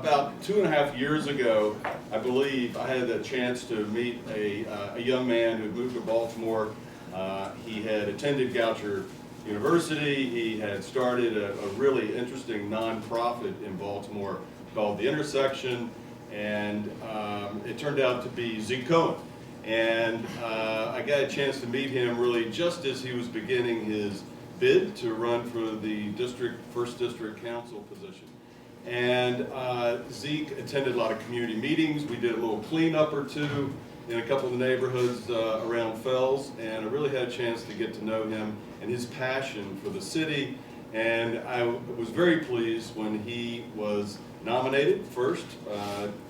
about 2.5 years ago, I believe, I had the chance to meet a young man who moved to Baltimore. He had attended Goucher University. He had started a really interesting nonprofit in Baltimore called The Intersection, and it turned out to be Zeke Cohen. And I got a chance to meet him really just as he was beginning his bid to run for the first district council position. And Zeke attended a lot of community meetings. We did a little cleanup or two in a couple of the neighborhoods around Fells, and I really had a chance to get to know him and his passion for the city. And I was very pleased when he was nominated first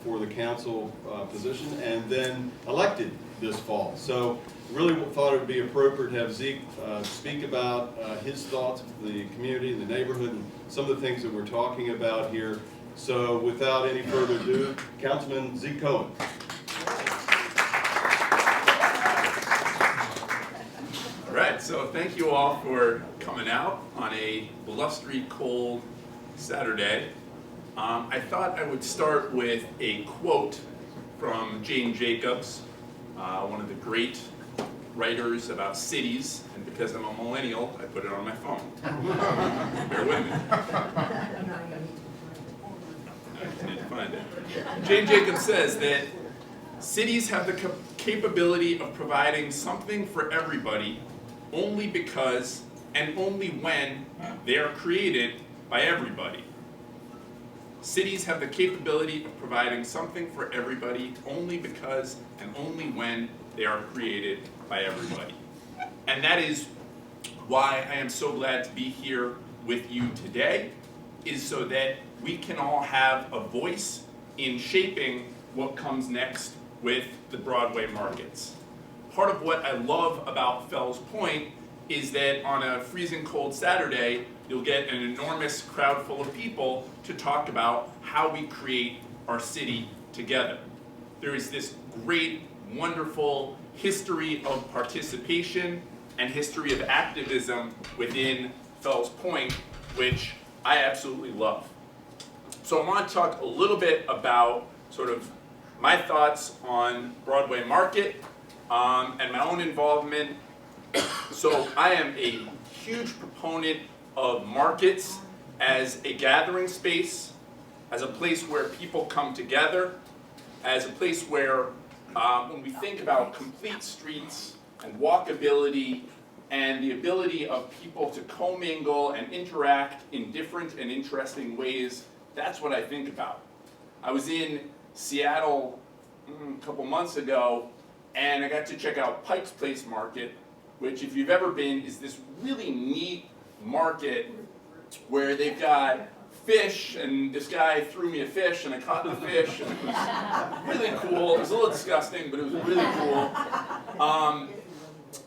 for the council position and then elected this fall. So really thought it would be appropriate to have Zeke speak about his thoughts of the community and the neighborhood and some of the things that we're talking about here. So without any further ado, Councilman Zeke Cohen. All right, so thank you all for coming out on a blustery, cold Saturday. I thought I would start with a quote from Jane Jacobs, one of the great writers about cities, and because I'm a millennial, I put it on my phone. Bear with me. I need to find it. Jane Jacobs says that cities have the capability of providing something for everybody only because and only when they are created by everybody. Cities have the capability of providing something for everybody only because and only when they are created by everybody. And that is why I am so glad to be here with you today, is so that we can all have a voice in shaping what comes next with the Broadway markets. Part of what I love about Fells Point is that on a freezing cold Saturday, you'll get an enormous crowd full of people to talk about how we create our city together. There is this great, wonderful history of participation and history of activism within Fells Point, which I absolutely love. So I want to talk a little bit about sort of my thoughts on Broadway Market and my own involvement. So I am a huge proponent of markets as a gathering space, as a place where people come together, as a place where when we think about complete streets and walkability and the ability of people to commingle and interact in different and interesting ways, that's what I think about. I was in Seattle a couple months ago, and I got to check out Pike's Place Market, which, if you've ever been, is this really neat market where they've got fish, and this guy threw me a fish and I caught the fish, and it was really cool. It was a little disgusting, but it was really cool.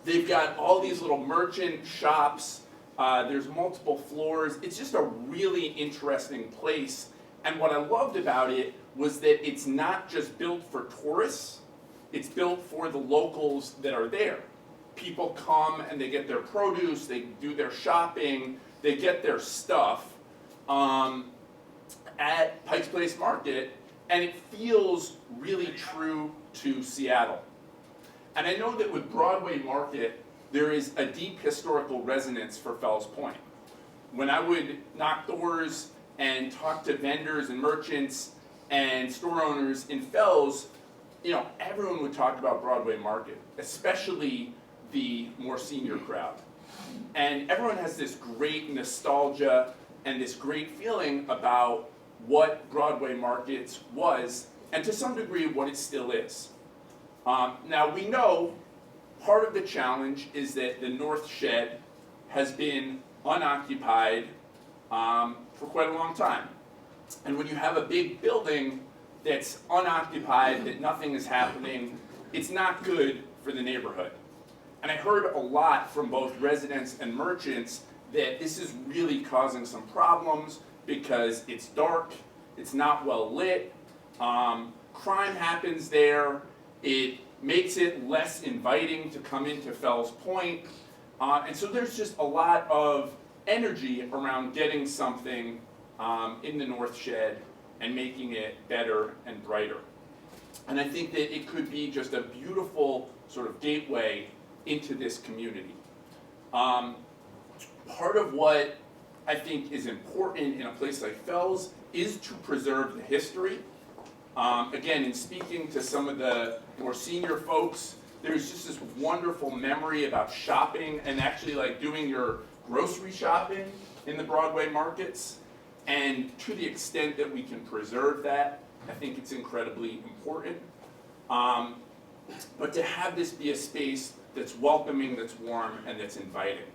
They've got all these little merchant shops. There's multiple floors. It's just a really interesting place. And what I loved about it was that it's not just built for tourists, it's built for the locals that are there. People come and they get their produce, they do their shopping, they get their stuff at Pike's Place Market, and it feels really true to Seattle. And I know that with Broadway Market, there is a deep historical resonance for Fells Point. When I would knock doors and talk to vendors and merchants and store owners in Fells, you know, everyone would talk about Broadway Market, especially the more senior crowd. And everyone has this great nostalgia and this great feeling about what Broadway Markets was, and to some degree what it still is. Now we know part of the challenge is that the North Shed has been unoccupied for quite a long time. And when you have a big building that's unoccupied, that nothing is happening, it's not good for the neighborhood. And I heard a lot from both residents and merchants that this is really causing some problems because it's dark, it's not well lit, crime happens there, it makes it less inviting to come into Fells Point, and so there's just a lot of energy around getting something in the North Shed and making it better and brighter. And I think that it could be just a beautiful sort of gateway into this community. Part of what I think is important in a place like Fells is to preserve the history. Again, in speaking to some of the more senior folks, there's just this wonderful memory about shopping and actually like doing your grocery shopping in the Broadway markets. And to the extent that we can preserve that, I think it's incredibly important. But to have this be a space that's welcoming, that's warm, and that's inviting.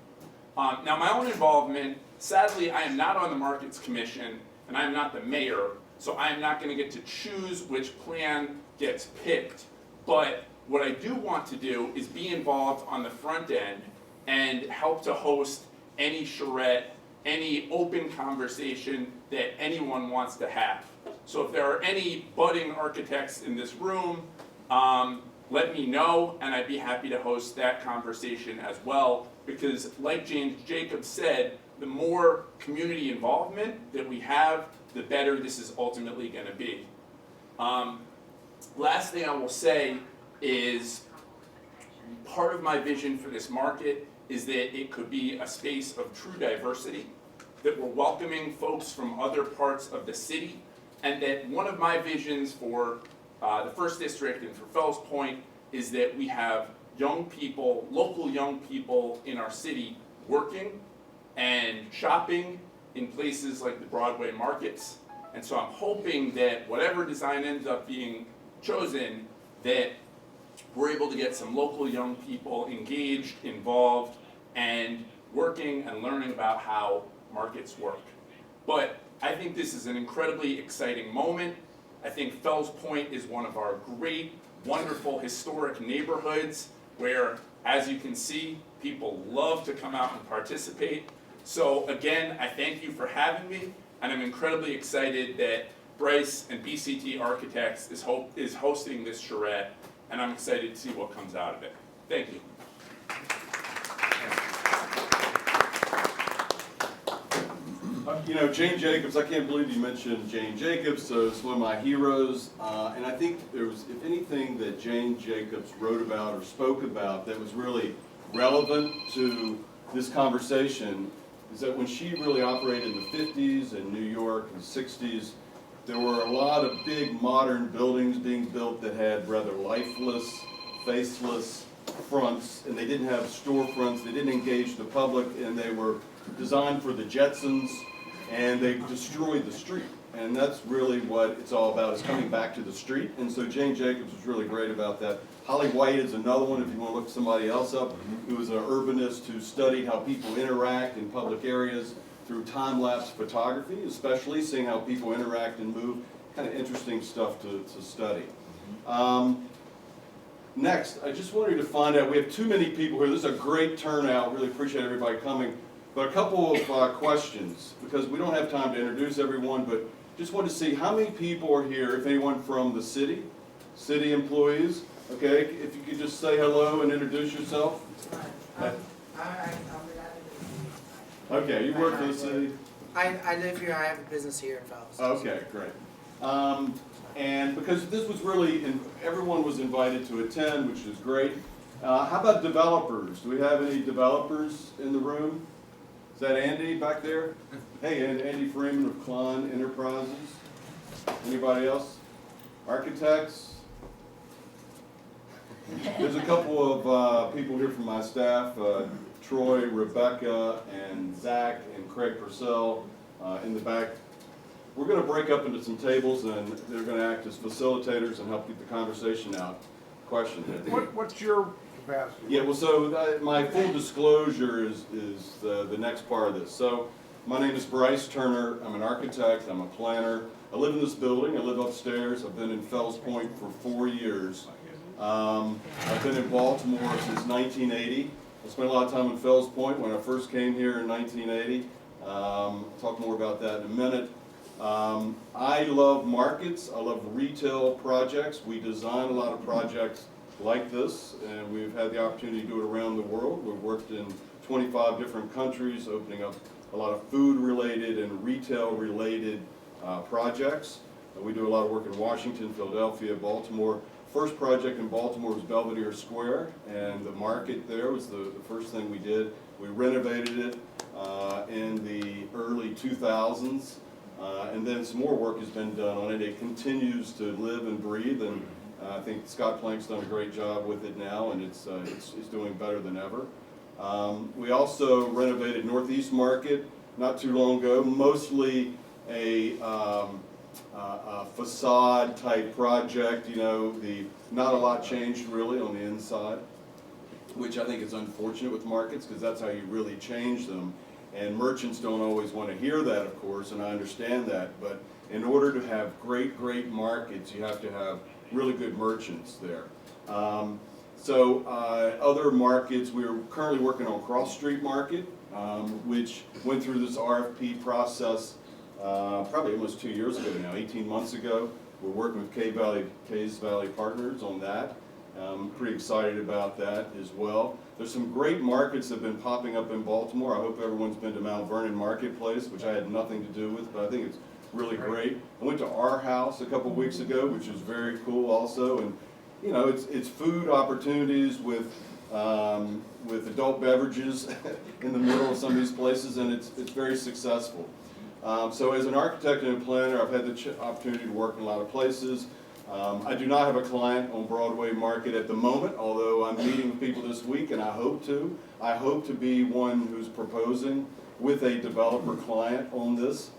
Now my own involvement, sadly I am not on the Markets Commission, and I am not the mayor, so I am not going to get to choose which plan gets picked. But what I do want to do is be involved on the front end and help to host any charrette, any open conversation that anyone wants to have. So if there are any budding architects in this room, let me know, and I'd be happy to host that conversation as well, because like James Jacobs said, the more community involvement that we have, the better this is ultimately going to be. Last thing I will say is part of my vision for this market is that it could be a space of true diversity, that we're welcoming folks from other parts of the city, and that one of my visions for the First District and for Fells Point is that we have young people, local young people in our city working and shopping in places like the Broadway markets. And so I'm hoping that whatever design ends up being chosen, that we're able to get some local young people engaged, involved, and working and learning about how markets work. But I think this is an incredibly exciting moment. I think Fells Point is one of our great, wonderful, historic neighborhoods where, as you can see, people love to come out and participate. So again, I thank you for having me, and I'm incredibly excited that Bryce and BCT Architects is hosting this charrette, and I'm excited to see what comes out of it. Thank you. You know, Jane Jacobs, I can't believe you mentioned Jane Jacobs, so it's one of my heroes. And I think there was, if anything that Jane Jacobs wrote about or spoke about that was really relevant to this conversation, is that when she really operated in the 50s in New York and 60s, there were a lot of big modern buildings being built that had rather lifeless, faceless fronts, and they didn't have storefronts, they didn't engage the public, and they were designed for the Jetsons, and they destroyed the street. And that's really what it's all about, is coming back to the street. And so Jane Jacobs was really great about that. Holly White is another one, if you want to look somebody else up, who was an urbanist who studied how people interact in public areas through time-lapse photography, especially seeing how people interact and move. Kind of interesting stuff to study. Next, I just wanted to find out, we have too many people here. This is a great turnout. Really appreciate everybody coming. But a couple of questions, because we don't have time to introduce everyone, but just wanted to see how many people are here, if anyone from the city employees. Okay, if you could just say hello and introduce yourself. Okay, you work for the city? I live here, I have a business here in Fells. Okay, great. And because this was really, everyone was invited to attend, which is great. How about developers? Do we have any developers in the room? Is that Andy back there? Hey, Andy Freeman of Klein Enterprises. Anybody else? Architects? There's a couple of people here from my staff, Troy, Rebecca, and Zach, and Craig Purcell in the back. We're going to break up into some tables, and they're going to act as facilitators and help get the conversation out. Question? What's your capacity? Yeah, well, so my full disclosure is the next part of this. So my name is Bryce Turner. I'm an architect. I'm a planner. I live in this building. I live upstairs. I've been in Fells Point for 4 years. I've been in Baltimore since 1980. I spent a lot of time in Fells Point when I first came here in 1980. I'll talk more about that in a minute. I love markets. I love retail projects. We design a lot of projects like this, and we've had the opportunity to do it around the world. We've worked in 25 different countries, opening up a lot of food-related and retail-related projects. We do a lot of work in Washington, Philadelphia, Baltimore. First project in Baltimore was Belvedere Square, and the market there was the first thing we did. We renovated it in the early 2000s, and then some more work has been done on it. It continues to live and breathe, and I think Scott Plank's done a great job with it now, and it's doing better than ever. We also renovated Northeast Market not too long ago, mostly a facade type project. You know, not a lot changed really on the inside, which I think is unfortunate with markets, because that's how you really change them. And merchants don't always want to hear that, of course, and I understand that. But in order to have great markets, you have to have really good merchants there. Other markets, we're currently working on Cross Street Market, which went through this RFP process probably almost 2 years ago now, 18 months ago. We're working with Cays Valley Partners on that. I'm pretty excited about that as well. There's some great markets that have been popping up in Baltimore. I hope everyone's been to Mount Vernon Marketplace, which I had nothing to do with, but I think it's really great. I went to our house a couple weeks ago, which was very cool also, and you know, it's food opportunities with adult beverages in the middle of some of these places, and it's very successful. So as an architect and a planner, I've had the opportunity to work in a lot of places. I do not have a client on Broadway Market at the moment, although I'm meeting with people this week, and I hope to. I hope to be one who's proposing with a developer client on this.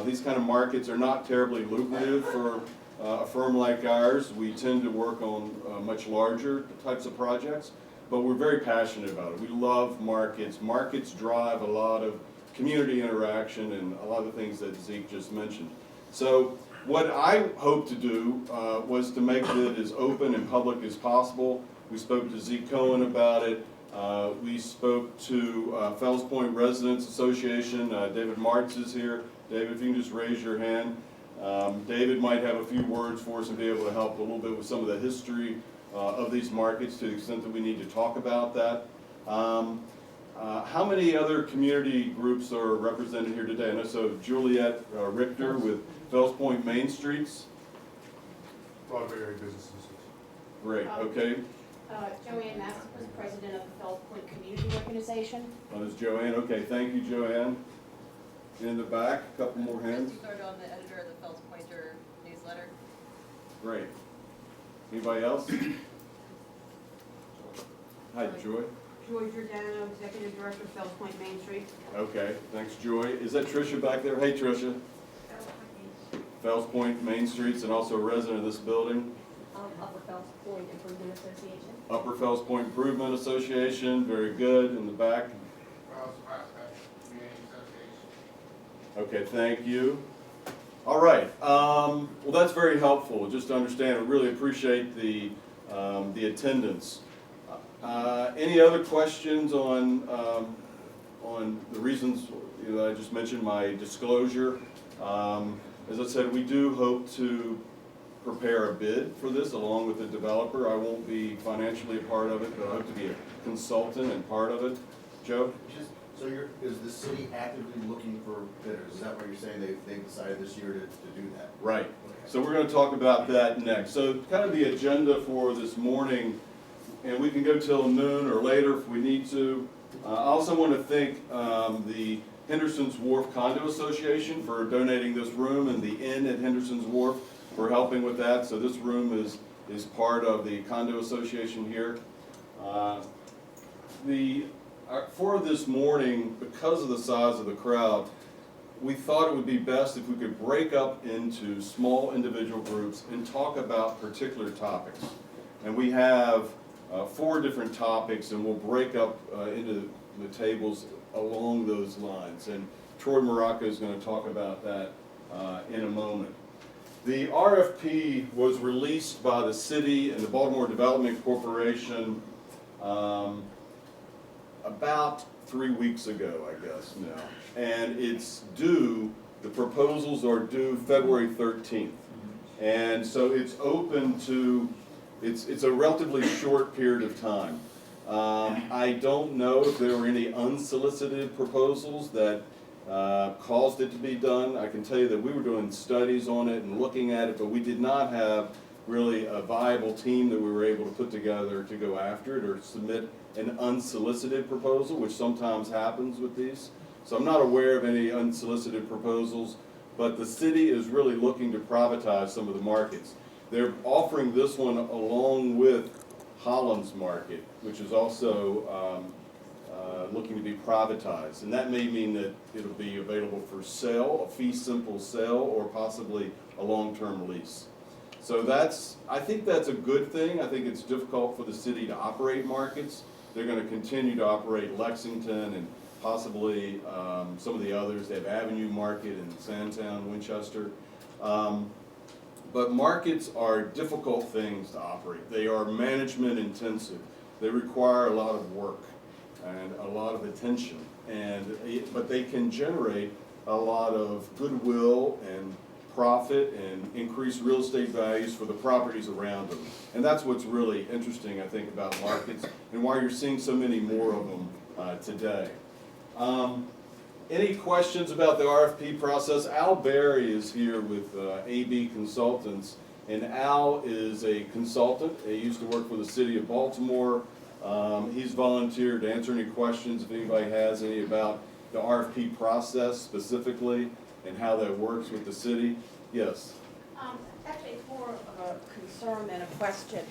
These kind of markets are not terribly lucrative for a firm like ours. We tend to work on much larger types of projects, but we're very passionate about it. We love markets. Markets drive a lot of community interaction and a lot of the things that Zeke just mentioned. So what I hope to do was to make it as open and public as possible. We spoke to Zeke Cohen about it. We spoke to Fells Point Residents Association. David Martz is here. David, if you can just raise your hand. David might have a few words for us and be able to help a little bit with some of the history of these markets to the extent that we need to talk about that. How many other community groups are represented here today? I know so Juliet Richter with Fells Point Main Streets. Broadway area businesses. Great, okay. Joanne Masterson, president of the Fells Point Community Organization. There's Joanne. Okay, thank you, Joanne. In the back, a couple more hands. Christy Gardon, the editor of the Fells Pointer newsletter. Great. Anybody else? Hi, Joy. Joy Giordano, Executive Director of Fells Point Main Street. Okay, thanks, Joy. Is that Tricia back there? Hey, Tricia. Fells Point Main Streets and also a resident of this building. Upper Fells Point Improvement Association. Upper Fells Point Improvement Association, very good, in the back. Okay, thank you. All right, well that's very helpful, just to understand. I really appreciate the attendance. Any other questions on the reasons that I just mentioned, my disclosure? As I said, we do hope to prepare a bid for this along with the developer. I won't be financially a part of it, but I hope to be a consultant and part of it. Joe? So is the city actively looking for bidders? Is that what you're saying they've decided this year to do that? Right. Okay. So we're going to talk about that next. So kind of the agenda for this morning, and we can go till noon or later if we need to. I also want to thank the Henderson's Wharf Condo Association for donating this room, and the Inn at Henderson's Wharf for helping with that. So this room is part of the condo association here. For this morning, because of the size of the crowd, we thought it would be best if we could break up into small individual groups and talk about particular topics. And we have 4 different topics, and we'll break up into the tables along those lines. And Troy Morocco is going to talk about that in a moment. The RFP was released by the city and the Baltimore Development Corporation about 3 weeks ago, I guess now. And it's due, the proposals are due February 13th. And so it's open to, it's a relatively short period of time. I don't know if there were any unsolicited proposals that caused it to be done. I can tell you that we were doing studies on it and looking at it, but we did not have really a viable team that we were able to put together to go after it or submit an unsolicited proposal, which sometimes happens with these. So I'm not aware of any unsolicited proposals, but the city is really looking to privatize some of the markets. They're offering this one along with Holland's Market, which is also looking to be privatized. And that may mean that it'll be available for sale, a fee simple sale, or possibly a long-term lease. So I think that's a good thing. I think it's difficult for the city to operate markets. They're going to continue to operate Lexington and possibly some of the others. They have Avenue Market in Sandtown, Winchester. But markets are difficult things to operate. They are management intensive. They require a lot of work and a lot of attention. But they can generate a lot of goodwill and profit and increase real estate values for the properties around them. And that's what's really interesting, I think, about markets and why you're seeing so many more of them today. Any questions about the RFP process? Al Berry is here with AB Consultants, and Al is a consultant. He used to work for the city of Baltimore. He's volunteered to answer any questions if anybody has any about the RFP process specifically and how that works with the city. Yes? Actually, it's more of a concern than a question.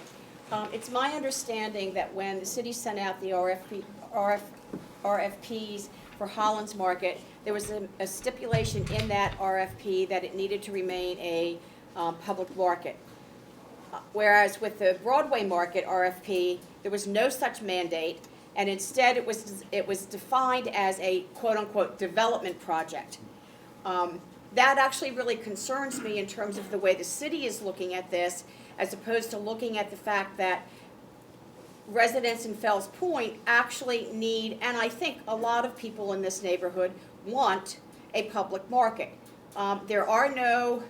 It's my understanding that when the city sent out the RFPs for Holland's Market, there was a stipulation in that RFP that it needed to remain a public market. Whereas with the Broadway Market RFP, there was no such mandate, and instead it was defined as a quote-unquote development project. That actually really concerns me in terms of the way the city is looking at this, as opposed to looking at the fact that residents in Fells Point actually need, and I think a lot of people in this neighborhood want, a public market. There are no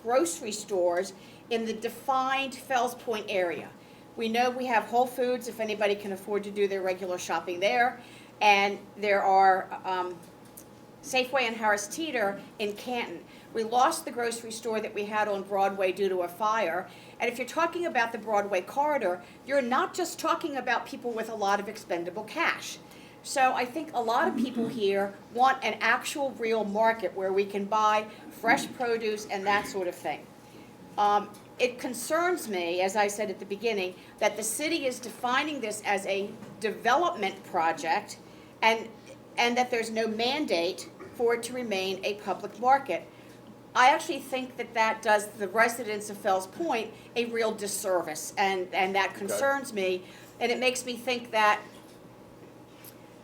grocery stores in the defined Fells Point area. We know we have Whole Foods if anybody can afford to do their regular shopping there, and there are Safeway and Harris Teeter in Canton. We lost the grocery store that we had on Broadway due to a fire. And if you're talking about the Broadway corridor, you're not just talking about people with a lot of expendable cash. So I think a lot of people here want an actual real market where we can buy fresh produce and that sort of thing. It concerns me, as I said at the beginning, that the city is defining this as a development project and that there's no mandate for it to remain a public market. I actually think that does the residents of Fells Point a real disservice, and that concerns me, and it makes me think that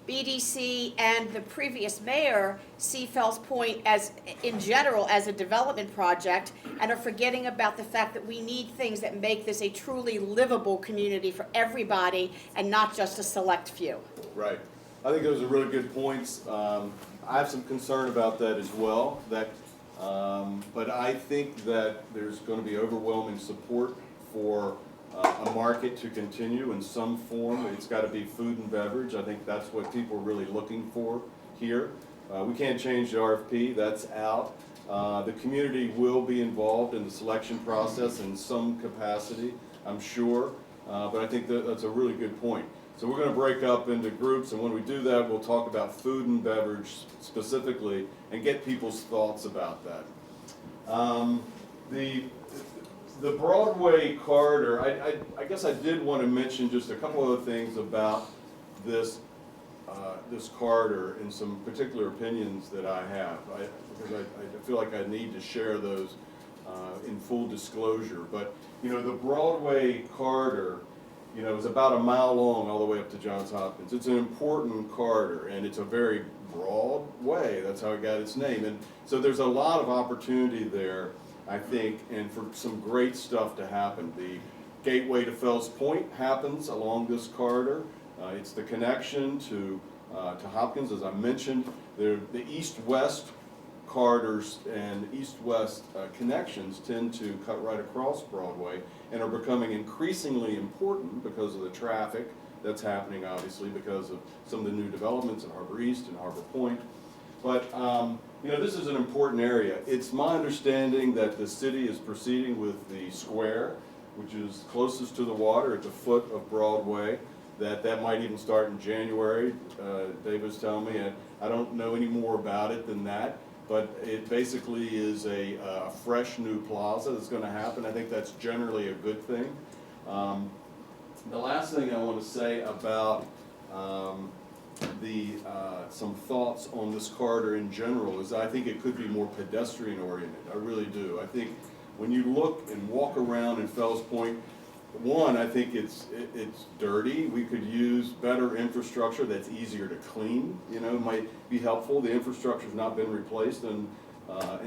BDC and the previous mayor see Fells Point as, in general, as a development project, and are forgetting about the fact that we need things that make this a truly livable community for everybody and not just a select few. Right. I think those are really good points. I have some concern about that as well. But I think that there's going to be overwhelming support for a market to continue in some form. It's got to be food and beverage. I think that's what people are really looking for here. We can't change the RFP. That's out. The community will be involved in the selection process in some capacity, I'm sure. But I think that's a really good point. So we're going to break up into groups, and when we do that, we'll talk about food and beverage specifically and get people's thoughts about that. The Broadway corridor, I guess I did want to mention just a couple other things about this corridor and some particular opinions that I have, because I feel like I need to share those in full disclosure. But you know, the Broadway corridor, you know, is about a mile long all the way up to Johns Hopkins. It's an important corridor, and it's a very broad way. That's how it got its name. And so there's a lot of opportunity there, I think, and for some great stuff to happen. The gateway to Fells Point happens along this corridor. It's the connection to Hopkins, as I mentioned. The east-west corridors and east-west connections tend to cut right across Broadway and are becoming increasingly important because of the traffic that's happening, obviously, because of some of the new developments in Harbor East and Harbor Point. But, you know, this is an important area. It's my understanding that the city is proceeding with the square, which is closest to the water at the foot of Broadway, that might even start in January. Dave was telling me, I don't know any more about it than that, but it basically is a fresh new plaza that's gonna happen. I think that's generally a good thing. The last thing I want to say about some thoughts on this corridor in general is I think it could be more pedestrian oriented. I really do. I think when you look and walk around in Fells Point, one, I think it's dirty. We could use better infrastructure that's easier to clean, you know, might be helpful. The infrastructure's not been replaced in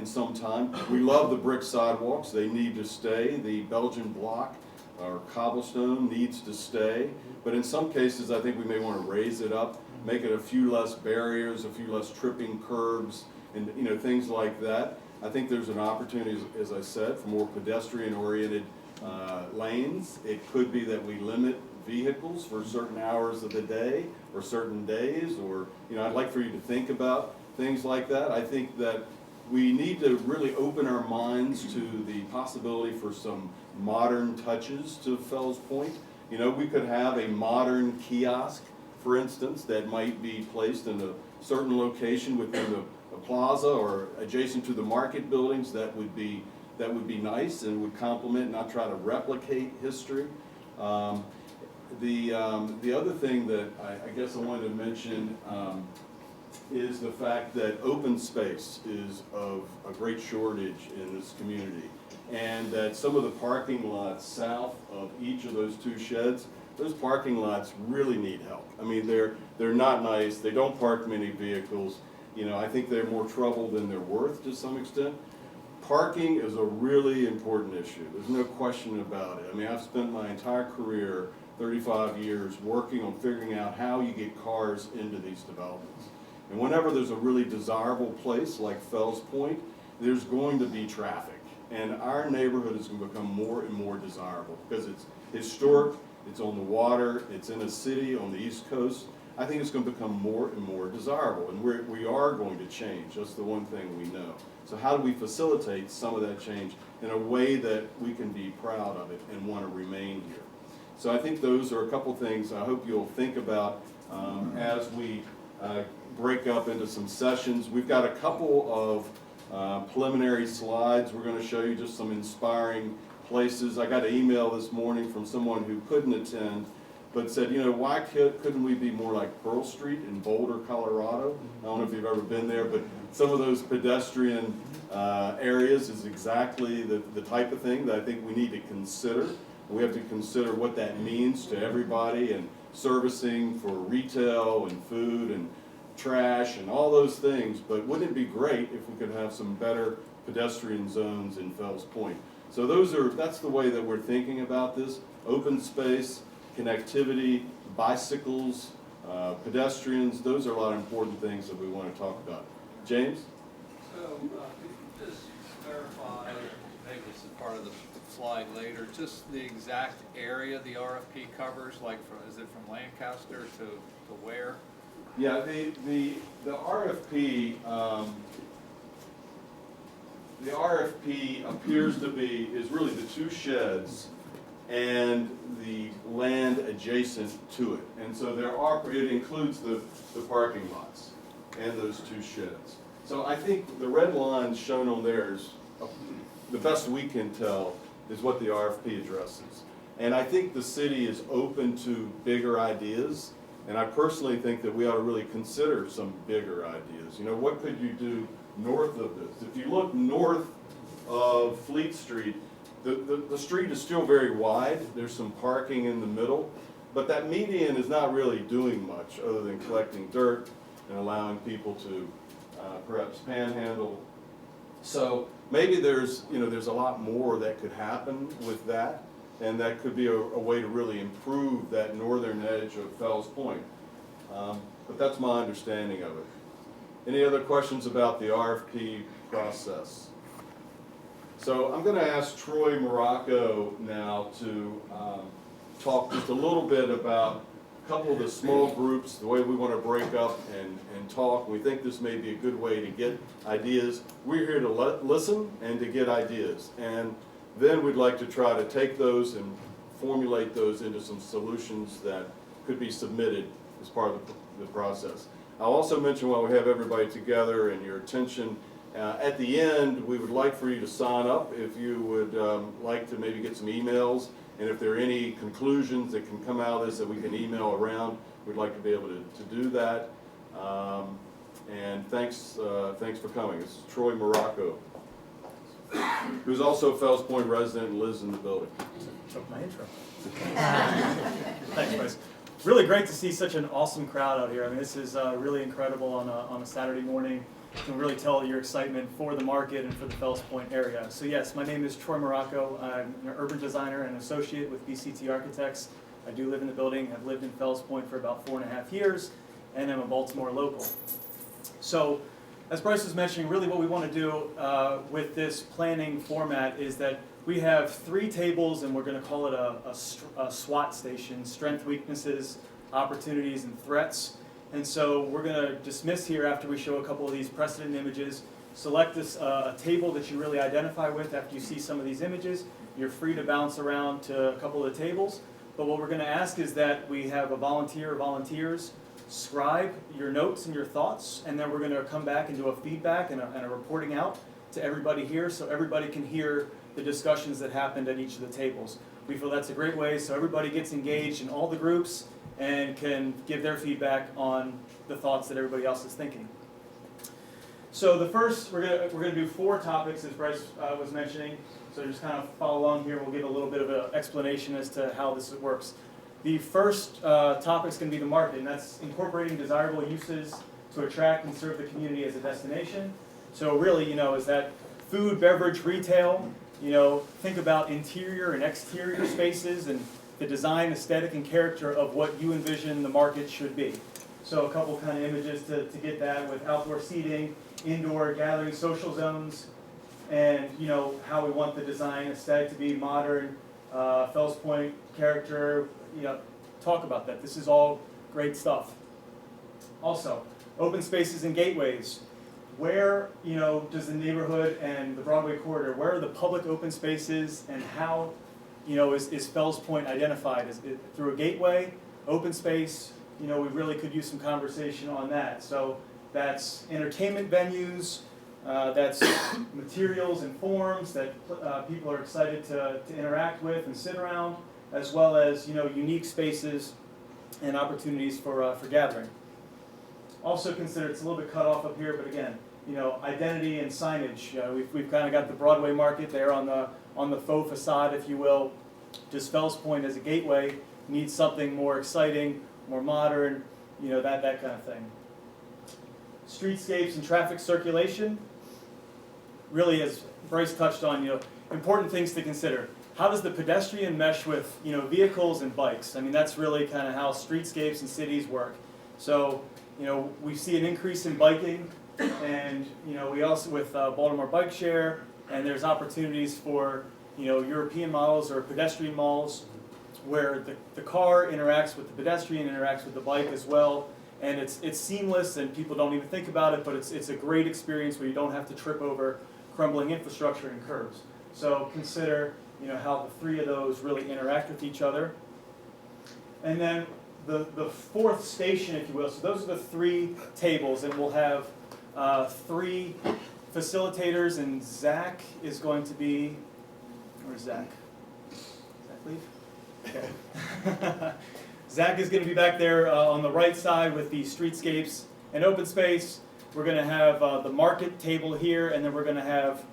some time. We love the brick sidewalks. They need to stay. The Belgian block or cobblestone needs to stay. But in some cases, I think we may want to raise it up, make it a few less barriers, a few less tripping curbs, and, you know, things like that. I think there's an opportunity, as I said, for more pedestrian-oriented lanes. It could be that we limit vehicles for certain hours of the day or certain days, or, you know, I'd like for you to think about things like that. I think that we need to really open our minds to the possibility for some modern touches to Fells Point. You know, we could have a modern kiosk, for instance, that might be placed in a certain location within the plaza or adjacent to the market buildings. That would be nice and would complement, not try to replicate history. The other thing that I guess I wanted to mention is the fact that open space is of a great shortage in this community, and that some of the parking lots south of each of those two sheds, those parking lots really need help. I mean, they're not nice. They don't park many vehicles. You know, I think they're more trouble than they're worth to some extent. Parking is a really important issue. There's no question about it. I mean, I've spent my entire career, 35 years, working on figuring out how you get cars into these developments. And whenever there's a really desirable place like Fells Point, there's going to be traffic. And our neighborhood is going to become more and more desirable because it's historic, it's on the water, it's in a city on the East Coast. I think it's going to become more and more desirable, and we are going to change. That's the one thing we know. So how do we facilitate some of that change in a way that we can be proud of it and want to remain here? So I think those are a couple things I hope you'll think about as we break up into some sessions. We've got a couple of preliminary slides. We're going to show you just some inspiring places. I got an email this morning from someone who couldn't attend, but said, you know, why couldn't we be more like Pearl Street in Boulder, Colorado? I don't know if you've ever been there, but some of those pedestrian areas is exactly the type of thing that I think we need to consider. We have to consider what that means to everybody and servicing for retail and food and trash and all those things, but wouldn't it be great if we could have some better pedestrian zones in Fells Point? So that's the way that we're thinking about this. Open space, connectivity, bicycles, pedestrians, those are a lot of important things that we want to talk about. James? So, could you just clarify, maybe this is part of the slide later, just the exact area the RFP covers, like is it from Lancaster to where? Yeah, the RFP, the RFP appears to be, is really the two sheds and the land adjacent to it. And so it includes the parking lots and those two sheds. So I think the red line shown on there is, the best we can tell, is what the RFP addresses. And I think the city is open to bigger ideas, and I personally think that we ought to really consider some bigger ideas. You know, what could you do north of this? If you look north of Fleet Street, the street is still very wide. There's some parking in the middle, but that median is not really doing much other than collecting dirt and allowing people to perhaps panhandle. So maybe there's a lot more that could happen with that, and that could be a way to really improve that northern edge of Fells Point. But that's my understanding of it. Any other questions about the RFP process? So I'm going to ask Troy Morocco now to talk just a little bit about couple of the small groups, the way we want to break up and talk. We think this may be a good way to get ideas. We're here to listen and to get ideas. And then we'd like to try to take those and formulate those into some solutions that could be submitted as part of the process. I'll also mention while we have everybody together and your attention, at the end, we would like for you to sign up if you would like to maybe get some emails. And if there are any conclusions that can come out of this that we can email around, we'd like to be able to do that. And thanks for coming. This is Troy Morocco, who's also a Fells Point resident and lives in the building. Took my intro. Thanks, Bryce. Really great to see such an awesome crowd out here. I mean, this is really incredible on a Saturday morning. You can really tell your excitement for the market and for the Fells Point area. So yes, my name is Troy Morocco. I'm an urban designer and associate with BCT Architects. I do live in the building. I've lived in Fells Point for about 4.5 years, and I'm a Baltimore local. So, as Bryce was mentioning, really what we want to do with this planning format is that we have 3 tables, and we're going to call it a SWOT station: strengths, weaknesses, opportunities, and threats. And so we're going to dismiss here after we show a couple of these precedent images. Select this a table that you really identify with after you see some of these images. You're free to bounce around to a couple of the tables. But what we're going to ask is that we have a volunteer or volunteers scribe your notes and your thoughts, and then we're going to come back and do a feedback and a reporting out to everybody here so everybody can hear the discussions that happened at each of the tables. We feel that's a great way so everybody gets engaged in all the groups and can give their feedback on the thoughts that everybody else is thinking. So the first, we're gonna do 4 topics, as Bryce was mentioning. So just kind of follow along here. We'll give a little bit of an explanation as to how this works. The first topic is going to be the market, and that's incorporating desirable uses to attract and serve the community as a destination. So really, is that food, beverage, retail. Think about interior and exterior spaces and the design, aesthetic, and character of what you envision the market should be. So a couple kind of images to get that with outdoor seating, indoor gathering, social zones, and how we want the design aesthetic to be modern, Fells Point character. Talk about that. This is all great stuff. Also, open spaces and gateways. Where does the neighborhood and the Broadway corridor? Where are the public open spaces, and how is Fells Point identified? Is it through a gateway, open space? We really could use some conversation on that. So that's entertainment venues, that's materials and forms that people are excited to interact with and sit around, as well as unique spaces and opportunities for gathering. Also consider, it's a little bit cut off up here, but again, identity and signage. We've kind of got the Broadway Market there on the faux facade, if you will. Does Fells Point as a gateway need something more exciting, more modern, that kind of thing. Streetscapes and traffic circulation. Really, as Bryce touched on, important things to consider. How does the pedestrian mesh with vehicles and bikes? I mean, that's really kind of how streetscapes and cities work. So we see an increase in biking, and we also with Baltimore Bike Share, and there's opportunities for European models or pedestrian malls where the car interacts with the pedestrian, interacts with the bike as well, and it's seamless and people don't even think about it, but it's a great experience where you don't have to trip over crumbling infrastructure and curbs. So consider how the 3 of those really interact with each other. And then the 4th station, if you will, so those are the 3 tables, and we'll have 3 facilitators, and Zach is going to be, where's Zach? Zach leave? Okay. Zach is going to be back there on the right side with the streetscapes and open space. We're going to have the market table here, and then we're going to have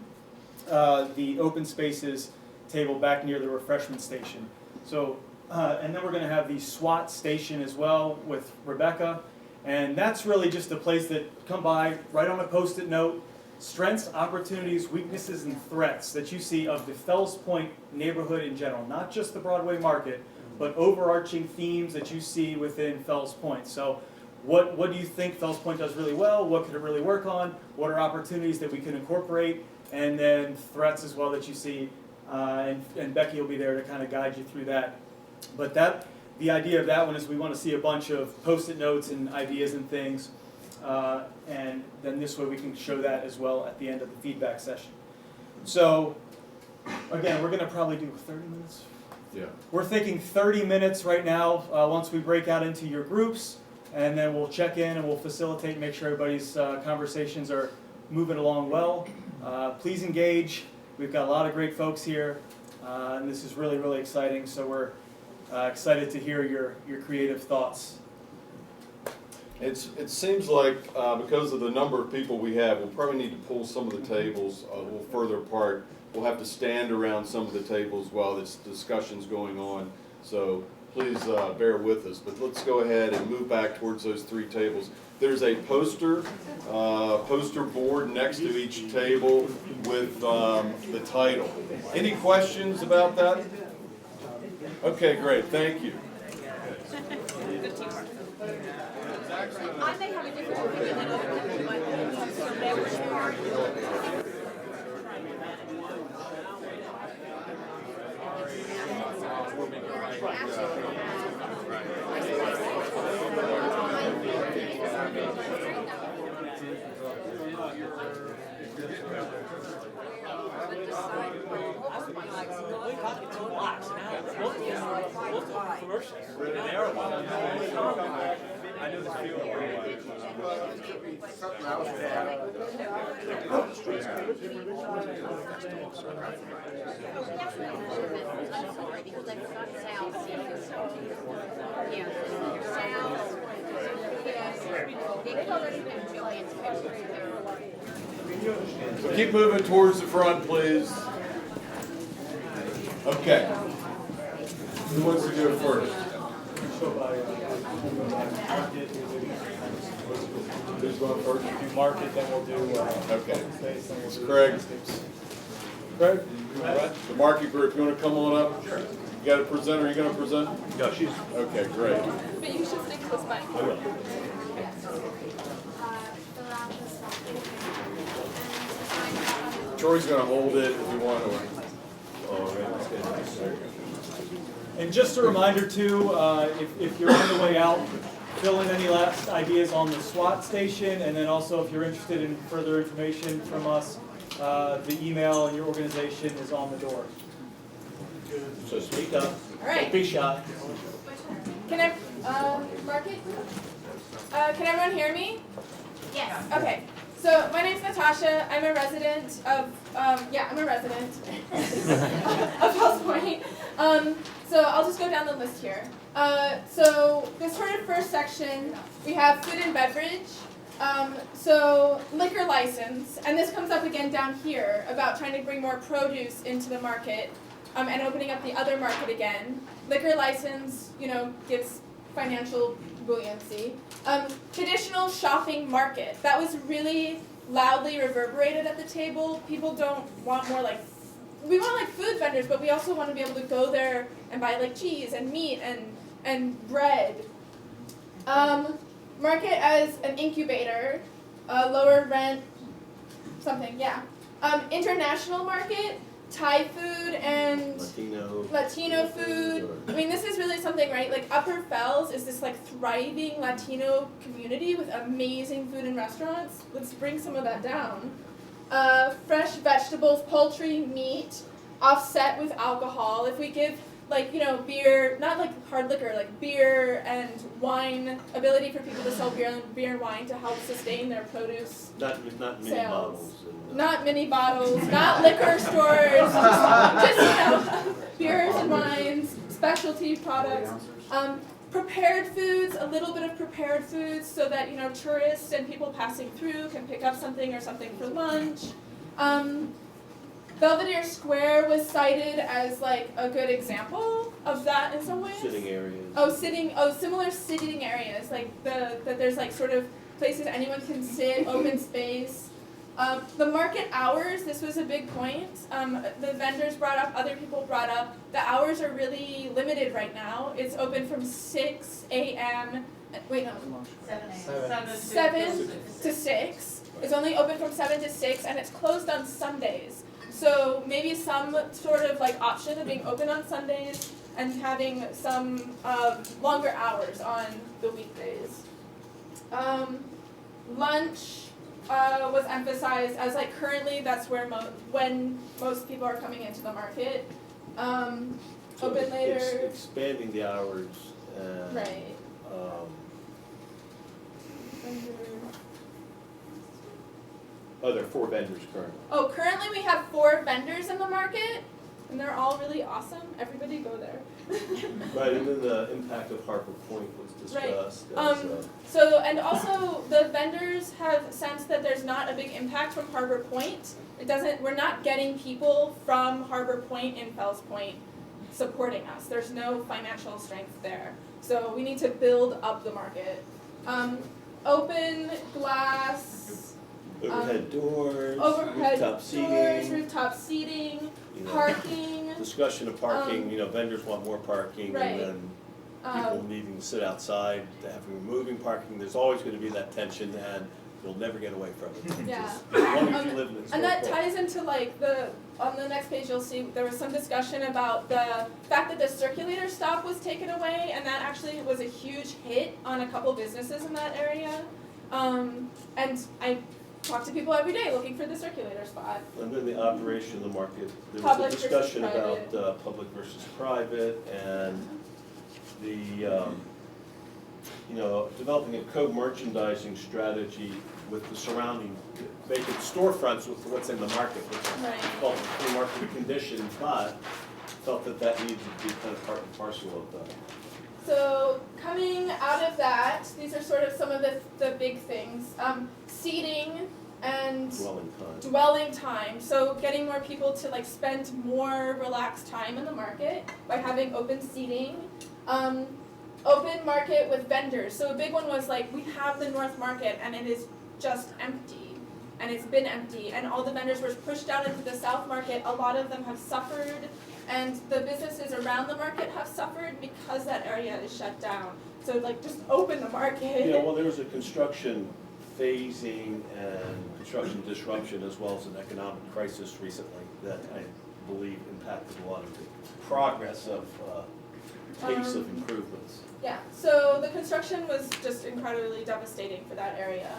the open spaces table back near the refreshment station. So, and then we're going to have the SWAT station as well with Rebecca. And that's really just a place that come by, write on a post-it note, strengths, opportunities, weaknesses, and threats that you see of the Fells Point neighborhood in general, not just the Broadway Market, but overarching themes that you see within Fells Point. So what do you think Fells Point does really well? What could it really work on? What are opportunities that we can incorporate? And then threats as well that you see. And Becky will be there to kind of guide you through that. But the idea of that one is we want to see a bunch of post-it notes and ideas and things, and then this way we can show that as well at the end of the feedback session. So, again, we're going to probably do 30 minutes. Yeah. We're thinking 30 minutes right now, once we break out into your groups, and then we'll check in and we'll facilitate and make sure everybody's conversations are moving along well. Please engage. We've got a lot of great folks here, and this is really, really exciting, so we're excited to hear your creative thoughts. It seems like because of the number of people we have, we'll probably need to pull some of the tables a little further apart. We'll have to stand around some of the tables while this discussion's going on. So please bear with us. But let's go ahead and move back towards those 3 tables. There's a poster board next to each table with the title. Any questions about that? Okay, great. Thank you. I may have a different opinion than other people, but from beverage part. So keep moving towards the front, please. Okay. Who wants to go first? Who's going first? Do market, then we'll do Okay. space, then we'll It's do Craig. landscapes. Craig? The market group, you want to come on up? Sure. You got a presenter, are you going to present? No, she's. Okay, great. But you should stick to this mic. I will. Troy's going to hold it if you want to. And just a reminder too, if you're on the way out, fill in any last ideas on the SWAT station, and then also if you're interested in further information from us, the email and your organization is on the door. So speak up. All right. Don't be shy. Can I, Market? Can everyone hear me? Yes. Okay. So my name's Natasha. I'm a resident of, I'm a resident of Fells Point. So I'll just go down the list here. So this sort of first section, we have food and beverage. So liquor license, and this comes up again down here about trying to bring more produce into the market, and opening up the other market again. Liquor license, gives financial buoyancy. Traditional shopping market, that was really loudly reverberated at the table. People don't want more we want food vendors, but we also want to be able to go there and buy cheese and meat and bread. Market as an incubator, lower rent, something, yeah. International market, Thai food and Latino food. I mean, this is really something, right? Upper Fells is this thriving Latino community with amazing food and restaurants. Let's bring some of that down. Fresh vegetables, poultry, meat, offset with alcohol. If we give beer, not hard liquor, beer and wine, ability for people to sell beer and wine to help sustain their produce Not mini sales. bottles. Not mini bottles, not liquor stores, just beers and wines, specialty products. Prepared foods, a little bit of prepared foods so that, tourists and people passing through can pick up something or something for lunch. Belvedere Square was cited as a good example of that in some ways. Sitting areas. Similar sitting areas, that there's sort of places anyone can sit, open space. The market hours, this was a big point. The vendors brought up, other people brought up, the hours are really limited right now. It's open from 6 a.m. Wait, no. 7 to 6. It's only open from 7 to 6, and it's closed on Sundays. So maybe some sort of like option of being open on Sundays and having some longer hours on the weekdays. Lunch was emphasized as like currently that's where when most people are coming into the market. So Open it's later. expanding the hours and. Right. Oh, there are 4 vendors currently. Oh, currently we have 4 vendors in the market, and they're all really awesome. Everybody go there. Right, and then the impact of Harbor Point was discussed. So, and also the vendors have sensed that there's not a big impact from Harbor Point. We're not getting people from Harbor Point and Fells Point supporting us. There's no financial strength there. So we need to build up the market. Open glass, Overhead doors, overhead rooftop doors, seating. rooftop seating, You know, parking. discussion of parking, vendors want more parking, Right. and then people needing to sit outside, to have removing parking, there's always gonna be that tension, and you'll never get away from it. Yeah. Just as long as you live in it. And that ties into like on the next page you'll see there was some discussion about the fact that the circulator stop was taken away, and that actually was a huge hit on a couple businesses in that area. And I talk to people every day looking for the circulator spot. And then the operation of the market, there was Public a versus discussion private. about public versus private, and the, developing a co-merchandising strategy with the surrounding vacant storefronts with what's in the market, which is Right. called free market conditions, but felt that needed to be kind of part and parcel of the. So coming out of that, these are sort of some of the big things. Seating and dwelling time. So getting more people to like spend more relaxed time in the market by having open seating. Open market with vendors. So a big one was like we have the North Market and it is just empty. And it's been empty. And all the vendors were pushed down into the South Market. A lot of them have suffered. And the businesses around the market have suffered because that area is shut down. So like just open the market. Yeah, well, there was a construction phasing and construction disruption as well as an economic crisis recently that I believe impacted a lot of the progress of pace of improvements. Yeah, so the construction was just incredibly devastating for that area.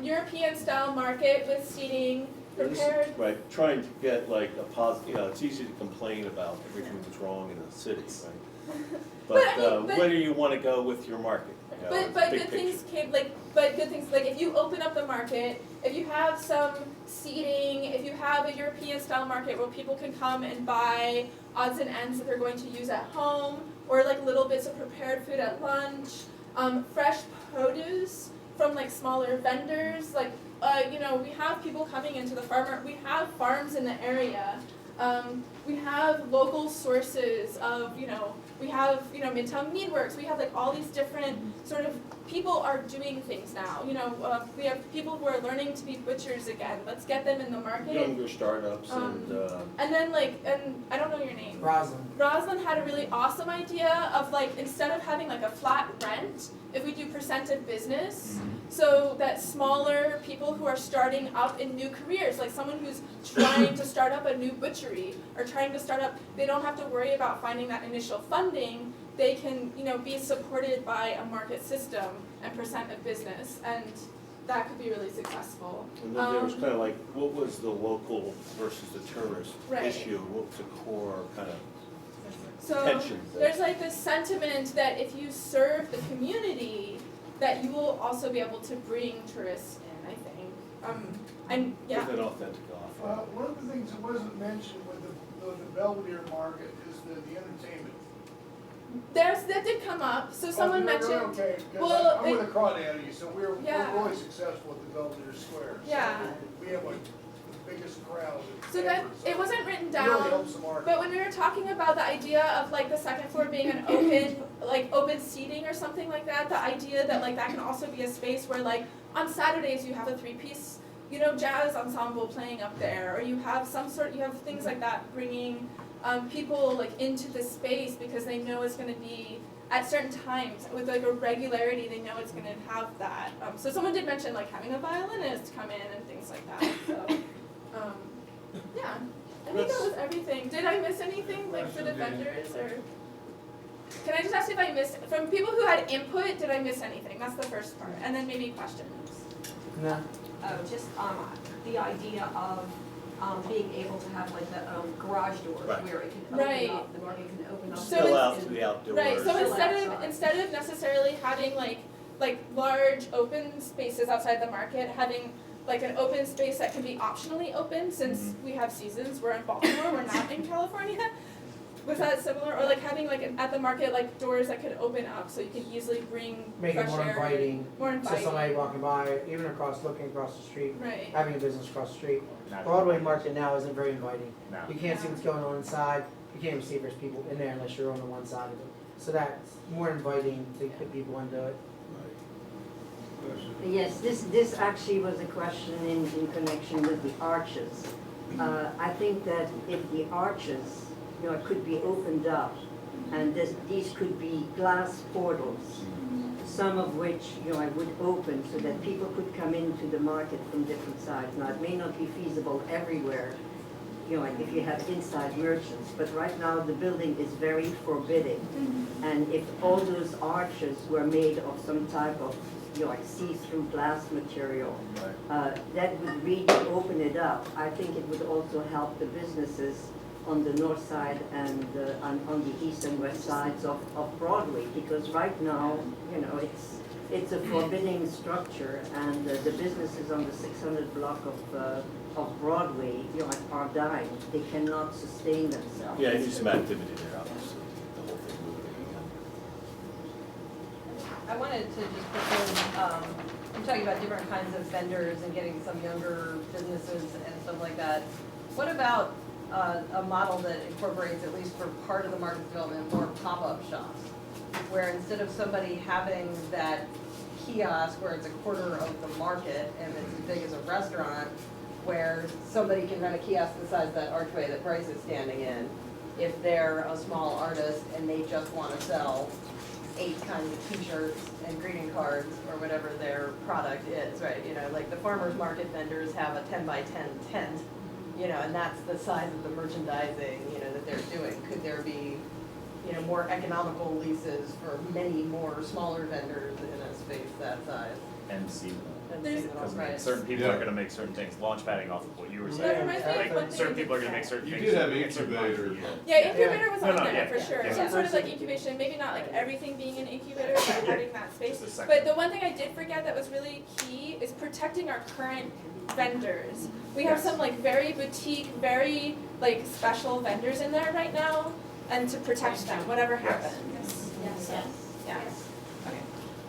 European style market with seating prepared. Right, trying to get like a positive, it's easy to complain about everything that's wrong in a city, right? But where do you want to go with your market? But good things came like if you open up the market, if you have some seating, if you have a European style market where people can come and buy odds and ends that they're going to use at home, or like little bits of prepared food at lunch, fresh produce from like smaller vendors, like we have people coming into the farmer. We have farms in the area. We have local sources of, we have, Midtown Meadworks. We have like all these different sort of people are doing things now. We have people who are learning to be butchers again. Let's get them in the market. Younger startups and then and I don't know your name. Roslyn had a really awesome idea of like instead of having like a flat rent, if we do percent of business, so that smaller people who are starting up in new careers, like someone who's trying to start up a new butchery or trying to start up, they don't have to worry about finding that initial funding. They can, be supported by a market system and percent of business, and that could be really successful. And then there was kind of like, what was the local versus the tourist Right. issue? What was the core kind of So tension there? there's like this sentiment that if you serve the community, that you will also be able to bring tourists in, I think. With an authentic offer. One of the things that wasn't mentioned with the Belvedere market is the entertainment. That did come up, so someone mentioned. Okay, Well, I'm with a crawdaddy, so we're Yeah. really successful at the Belvedere Square. So Yeah. we have like the biggest crowd. So that, it wasn't written down. It really helps the market. But when we were talking about the idea of like the second floor being an open seating or something like that, the idea that like that can also be a space where like on Saturdays you have a 3-piece, jazz ensemble playing up there, or you have you have things like that bringing people like into the space because they know it's going to be at certain times with like a regularity. They know it's going to have that. So someone did mention like having a violinist come in and things like that. So. Yeah, I think that was everything. Did I miss anything, like for the vendors, or? Can I just ask if I missed, from people who had input, did I miss anything? That's the first part, and then maybe questions. No. Just the idea of being able to have like the garage doors Right. where it can Right. open up, the market can open up. So Spill it's- out to the outdoors. Right, so Still instead outside. of necessarily having like large open spaces outside the market, having like an open space that can be optionally open, since we have seasons, we're in Baltimore, we're not in California. Was that similar, or like having like at the market, like doors that could open up so you can easily bring Make it fresh more air, inviting, more so inviting. somebody walking by, even looking across the street, Right. having a business across the street. Broadway Market now isn't very inviting. No. You can't see what's going on inside, you can't even see if there's people in there unless you're on the one side of it. So that's more inviting to get people into it. Yes, this actually was a question in connection with the arches. I think that if the arches, could be opened up, and these could be glass portals, some of which, I would open so that people could come into the market from different sides. Now, it may not be feasible everywhere, if you have inside merchants, but right now the building is very forbidding. And if all those arches were made of some type of, like see-through glass material, that would really open it up. I think it would also help the businesses on the north side and on the east and west sides of Broadway, because right now, it's a forbidding structure, and the businesses on the 600 block of Broadway, are dying. They cannot sustain themselves. Yeah, you need some activity there, obviously, the whole thing moving. I wanted to just propose, I'm talking about different kinds of vendors and getting some younger businesses and stuff like that. What about a model that incorporates, at least for part of the market development, more pop-up shops? Where instead of somebody having that kiosk where it's a quarter of the market and it's as big as a restaurant, where somebody can run a kiosk the size of that archway that Bryce is standing in, if they're a small artist and they just want to sell 8 kinds of t-shirts and greeting cards or whatever their product is, right? Like the farmers market vendors have a 10 by 10 tent, and that's the size of the merchandising, that they're doing. Could there be, more economical leases for many more smaller vendors in a space that size? And seasonal. There's- Because Right. certain people are gonna make certain things, launch padding off of what you were That saying. reminds me of one Like, thing certain I people are did gonna make certain You things. did have at certain times of the incubator. year. Yeah, incubator was No, on no, there yeah, for sure. yeah. Some sort of like incubation, maybe not like everything being an incubator, but having that space. Just a second. But the one thing I did forget that was really key is protecting our current vendors. We have some like very boutique, very like special vendors in there right now, and to protect them, whatever happens. Yes. So, yeah. Okay,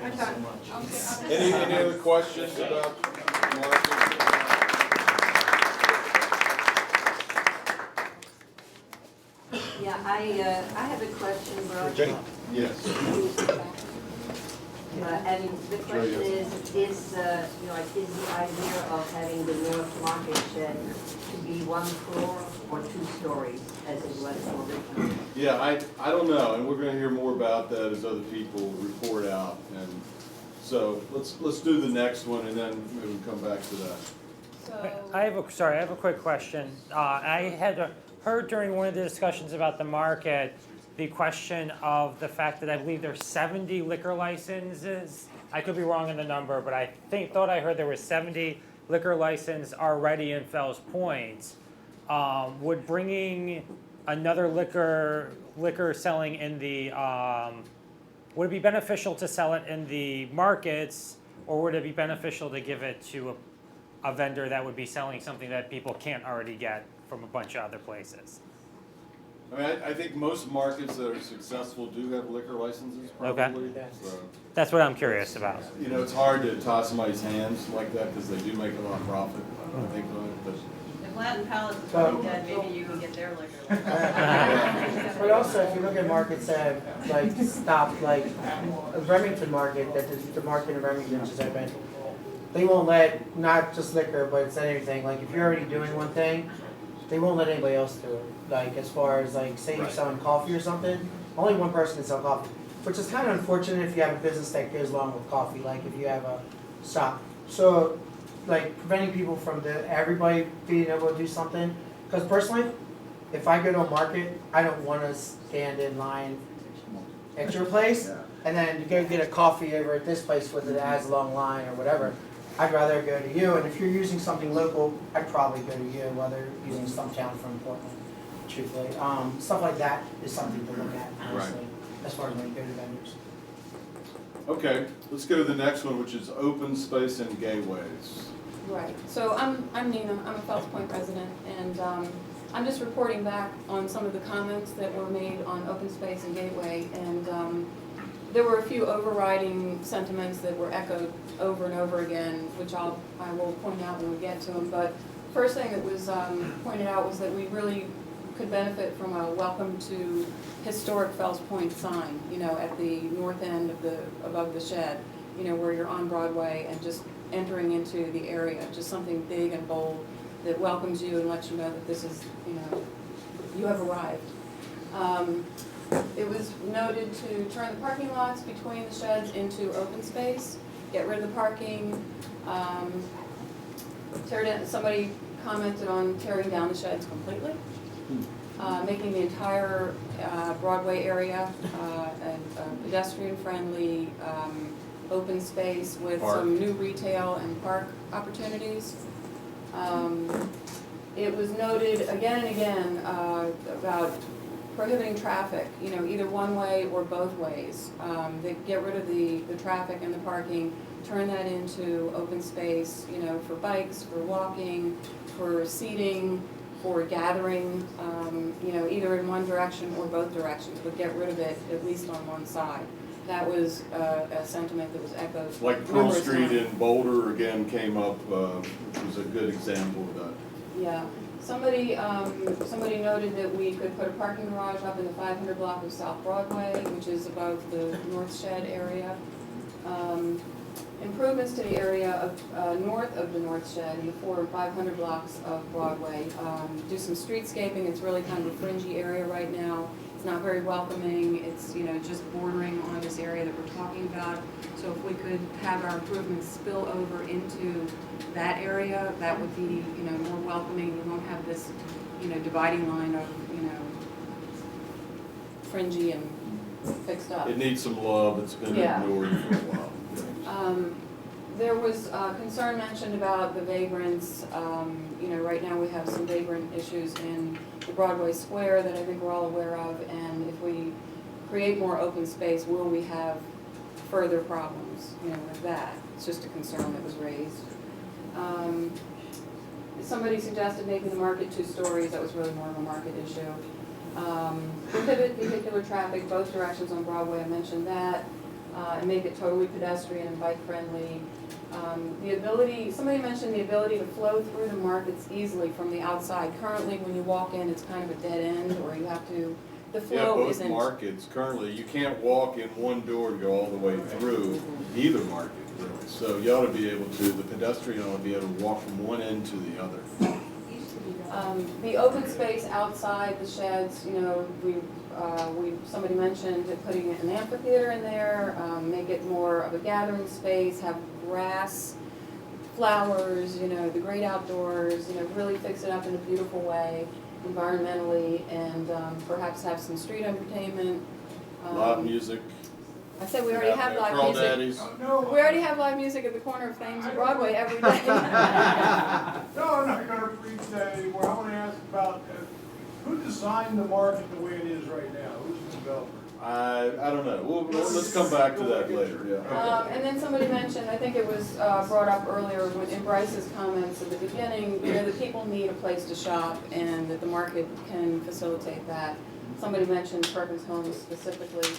I'm done. Any other questions about market? Yeah, I have a question, Brock. Yes. And the question is the idea of having the North Market shed to be 1 floor or 2 stories as it was originally? Yeah, I don't know, and we're gonna hear more about that as other people report out, and so let's do the next one, and then maybe we'll come back to that. So. I have a quick question. I had heard during one of the discussions about the market, the question of the fact that I believe there's 70 liquor licenses. I could be wrong in the number, but I thought I heard there were 70 liquor licenses already in Fells Point. Would bringing another liquor selling in the, would it be beneficial to sell it in the markets, or would it be beneficial to give it to a vendor that would be selling something that people can't already get from a bunch of other places? I mean, I think most markets that are successful do have liquor licenses, probably. So, That's what I'm curious about. it's hard to tie somebody's hands like that, because they do make a lot of profit, I think, on it, but. If Latin Palace is already dead, maybe you can get their liquor. But also, if you look at markets that like stop, like Remington Market, that the market in Remington, which is open, they won't let not just liquor, but it's anything. Like if you're already doing one thing, they won't let anybody else do it. Like as far as like say you're selling coffee or something, only one person can sell coffee, which is kind of unfortunate if you have a business that goes along with coffee. Like if you have a shop, so like preventing people from everybody being able to do something Because personally, if I go to a market, I don't want to stand in line at your place and then to go get a coffee over at this place with it has a long line or whatever. I'd rather go to you, and if you're using something local, I'd probably go to you, whether you're using some town from Portland, truthfully. Stuff like that is something to look at, honestly, as far as when you go to vendors. Okay, let's go to the next one, which is open space and gateways. Right, so I'm Nina, I'm a Fells Point resident, and I'm just reporting back on some of the comments that were made on open space and gateway, and there were a few overriding sentiments that were echoed over and over again, which I will point out when we get to them, but first thing that was pointed out was that we really could benefit from a welcome to historic Fells Point sign, you know, at the north end of above the shed, you know, where you're on Broadway and just entering into the area, just something big and bold that welcomes you and lets you know that this is, you know, you have arrived. It was noted to turn the parking lots between the sheds into open space, get rid of the parking, tear down, somebody commented on tearing down the sheds completely, making the entire Broadway area a pedestrian-friendly open space with some new retail and park opportunities. It was noted again and again about prohibiting traffic, you know, either one way or both ways. They get rid of the traffic and the parking, turn that into open space, you know, for bikes, for walking, for seating, for gathering, you know, either in one direction or both directions, but get rid of it at least on one side. That was a sentiment that was echoed. Like Pearl Street in Boulder again came up, which was a good example of that. Yeah. Somebody noted that we could put a parking garage up in the 500 block of South Broadway, which is above the North Shed area. Improvements to the area of north of the North Shed in the 400 and 500 blocks of Broadway. Do some streetscaping. It's really kind of a fringy area right now. It's not very welcoming. It's, you know, just bordering on this area that we're talking about. So if we could have our improvements spill over into that area, that would be, you know, more welcoming. We won't have this, you know, dividing line of, you know, fringy and fixed up. It needs some love. It's been ignored for a while. There was concern mentioned about the vagrants. You know, right now we have some vagrant issues in the Broadway Square that I think we're all aware of, and if we create more open space, will we have further problems, you know, with that? It's just a concern that was raised. Somebody suggested making the market 2 stories. That was really more of a market issue. Prohibit vehicular traffic both directions on Broadway, I mentioned that, and make it totally pedestrian and bike friendly. Somebody mentioned the ability to flow through the markets easily from the outside. Currently, when you walk in, it's kind of a dead end, or you have to, the flow isn't. Yeah, both markets, currently, you can't walk in one door to go all the way through either market, really. So you ought to be able to, the pedestrian ought to be able to walk from one end to the other. The open space outside the sheds, you know, somebody mentioned putting an amphitheater in there, make it more of a gathering space, have grass, flowers, you know, the great outdoors, you know, really fix it up in a beautiful way, environmentally, and perhaps have some street entertainment. Live music. I said we already have live music. Daddies. No, We already have live music at the corner of Thames and Broadway every day. no, I'm not gonna preach that anymore. I wanna ask about, who designed the market the way it is right now? Who's the developer? I don't know. Let's come back to that later, yeah. And then somebody mentioned, I think it was brought up earlier in Bryce's comments at the beginning, you know, that people need a place to shop and that the market can facilitate that. Somebody mentioned Perkins Homes specifically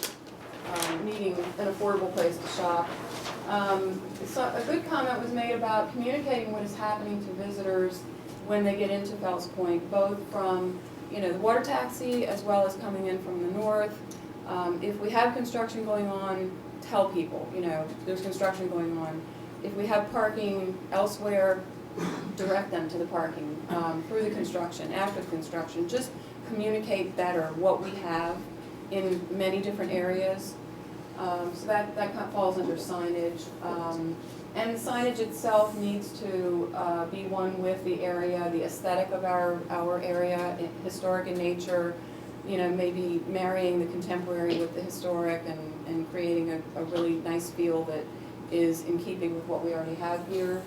needing an affordable place to shop. So a good comment was made about communicating what is happening to visitors when they get into Fells Point, both from, you know, the water taxi as well as coming in from the north. If we have construction going on, tell people, you know, there's construction going on. If we have parking elsewhere, direct them to the parking through the construction, after the construction. Just communicate better what we have in many different areas. So that kind of falls under signage. And the signage itself needs to be one with the area, the aesthetic of our area, historic in nature, you know, maybe marrying the contemporary with the historic and creating a really nice feel that is in keeping with what we already have here.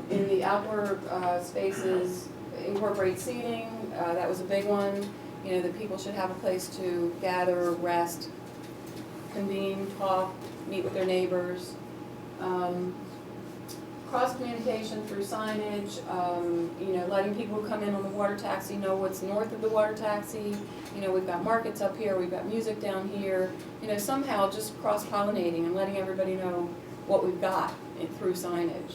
In the outdoor spaces, incorporate seating, that was a big one. You know, that people should have a place to gather, rest, convene, talk, meet with their neighbors. Cross communication through signage, you know, letting people who come in on the water taxi know what's north of the water taxi. You know, we've got markets up here, we've got music down here. You know, somehow just cross-pollinating and letting everybody know what we've got through signage.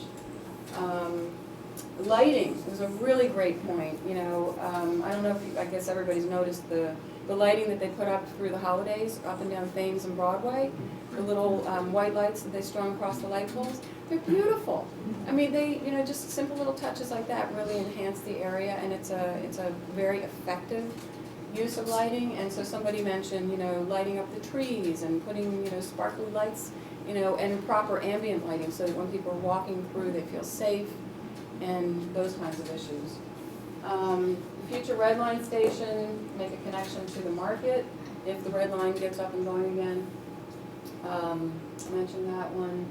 Lighting was a really great point. You know, I don't know if you, I guess everybody's noticed the lighting that they put up through the holidays, up and down Thames and Broadway. The little white lights that they strung across the light poles. They're beautiful. I mean, they, you know, just simple little touches like that really enhance the area, and it's a very effective use of lighting. And so somebody mentioned, you know, lighting up the trees and putting, you know, sparkly lights, you know, and proper ambient lighting so that when people are walking through, they feel safe, and those kinds of issues. Future red line station, make a connection to the market if the red line gets up and going again. I mentioned that one.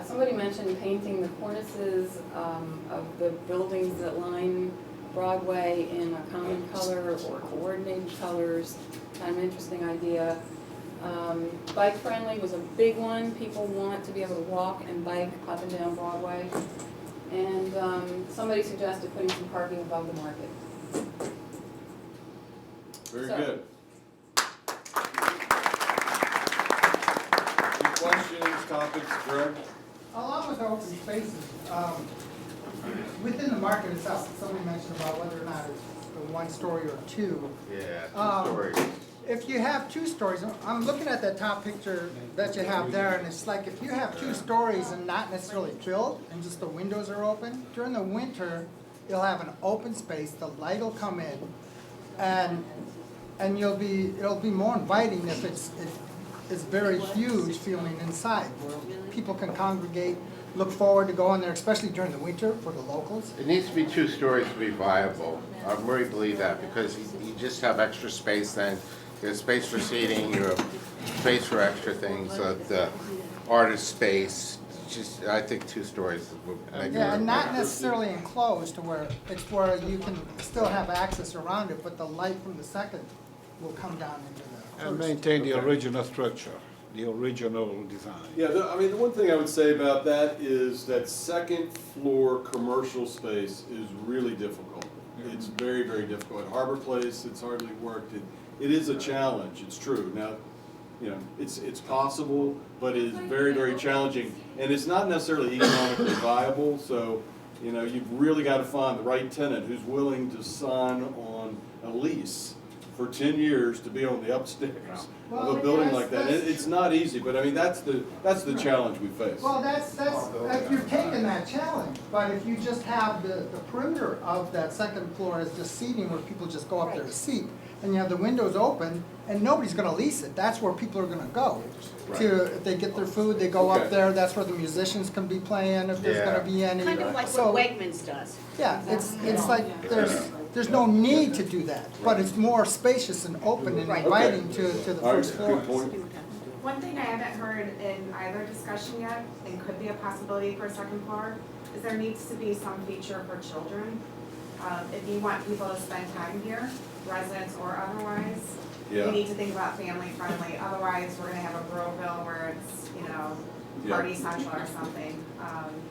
Somebody mentioned painting the cornices of the buildings that line Broadway in a common color or coordinated colors. Kind of an interesting idea. Bike friendly was a big one. People want to be able to walk and bike up and down Broadway. And somebody suggested putting some parking above the market. Very good. Any questions, topics, Greg? Along with open spaces, within the market itself, somebody mentioned about whether or not it's a 1 story or 2. Yeah, 2 stories. If you have 2 stories, I'm looking at that top picture that you have there, and it's like if you have 2 stories and not necessarily filled, and just the windows are open, during the winter, you'll have an open space, the light will come in, and it'll be more inviting if it's very huge feeling inside, where people can congregate, look forward to going there, especially during the winter for the locals. It needs to be 2 stories to be viable. I really believe that, because you just have extra space then. You have space for seating, you have space for extra things, the artist space. Just, I think 2 stories would make it. Yeah, and not necessarily enclosed to where you can still have access around it, but the light from the second will come down into the first. And maintain the original structure, the original design. Yeah, I mean, the one thing I would say about that is that second floor commercial space is really difficult. It's very, very difficult. At Harbor Place, it's hardly worked. It is a challenge, it's true. Now, you know, it's possible, but it is very, very challenging. And it's not necessarily economically viable, so, you know, you've really got to find the right tenant who's willing to sign on a lease for 10 years to be on the upstairs of a building like that. It's not easy, but I mean, that's the challenge we face. Well, that's if you're taking that challenge, but if you just have the perimeter of that second floor as just seating where people just go up there to seat, and you have the windows open, and nobody's gonna lease it, that's where people are gonna go. If they get their food, they go up there, that's where the musicians can be playing, if there's gonna be any. Kind of like what Wegmans does. Yeah, it's like there's no need to do that, but it's more spacious and open and inviting to the first floor. One thing I haven't heard in either discussion yet, and could be a possibility for a second floor, is there needs to be some feature for children. If you want people to spend time here, residents or otherwise, you need to think about family friendly. Otherwise, we're gonna have a Groveville where it's, you know, party central or something.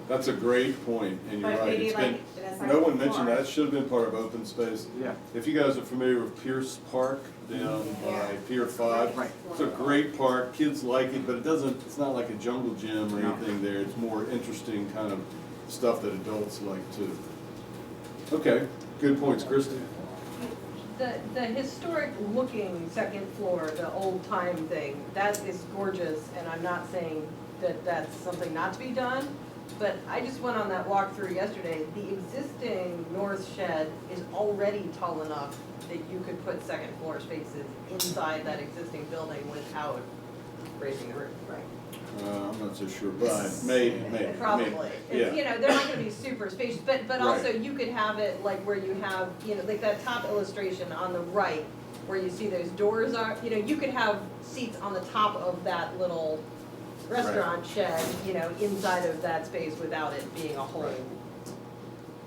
That's a great point, and you're But right. maybe It's like been, in a second no one mentioned floor. that. It should have been part of open space. Yeah. If you guys are familiar with Pierce Park down by Pier 5, it's a great park. Kids like it, but it's not like a jungle gym or anything there. It's more interesting kind of stuff that adults like too. Okay, good points, Christy. The historic looking second floor, the old time thing, that is gorgeous, and I'm not saying that that's something not to be done, but I just went on that walkthrough yesterday. The existing north shed is already tall enough that you could put second floor spaces inside that existing building without raising a roof. I'm not so sure, but maybe. Probably. Yeah. It's, you know, they're not gonna be super spacious, but Right. also you could have it like where you have, you know, like that top illustration on the right, where you see those doors are, you know, you could have seats on the top of that little restaurant shed, you know, inside of that space without it being a whole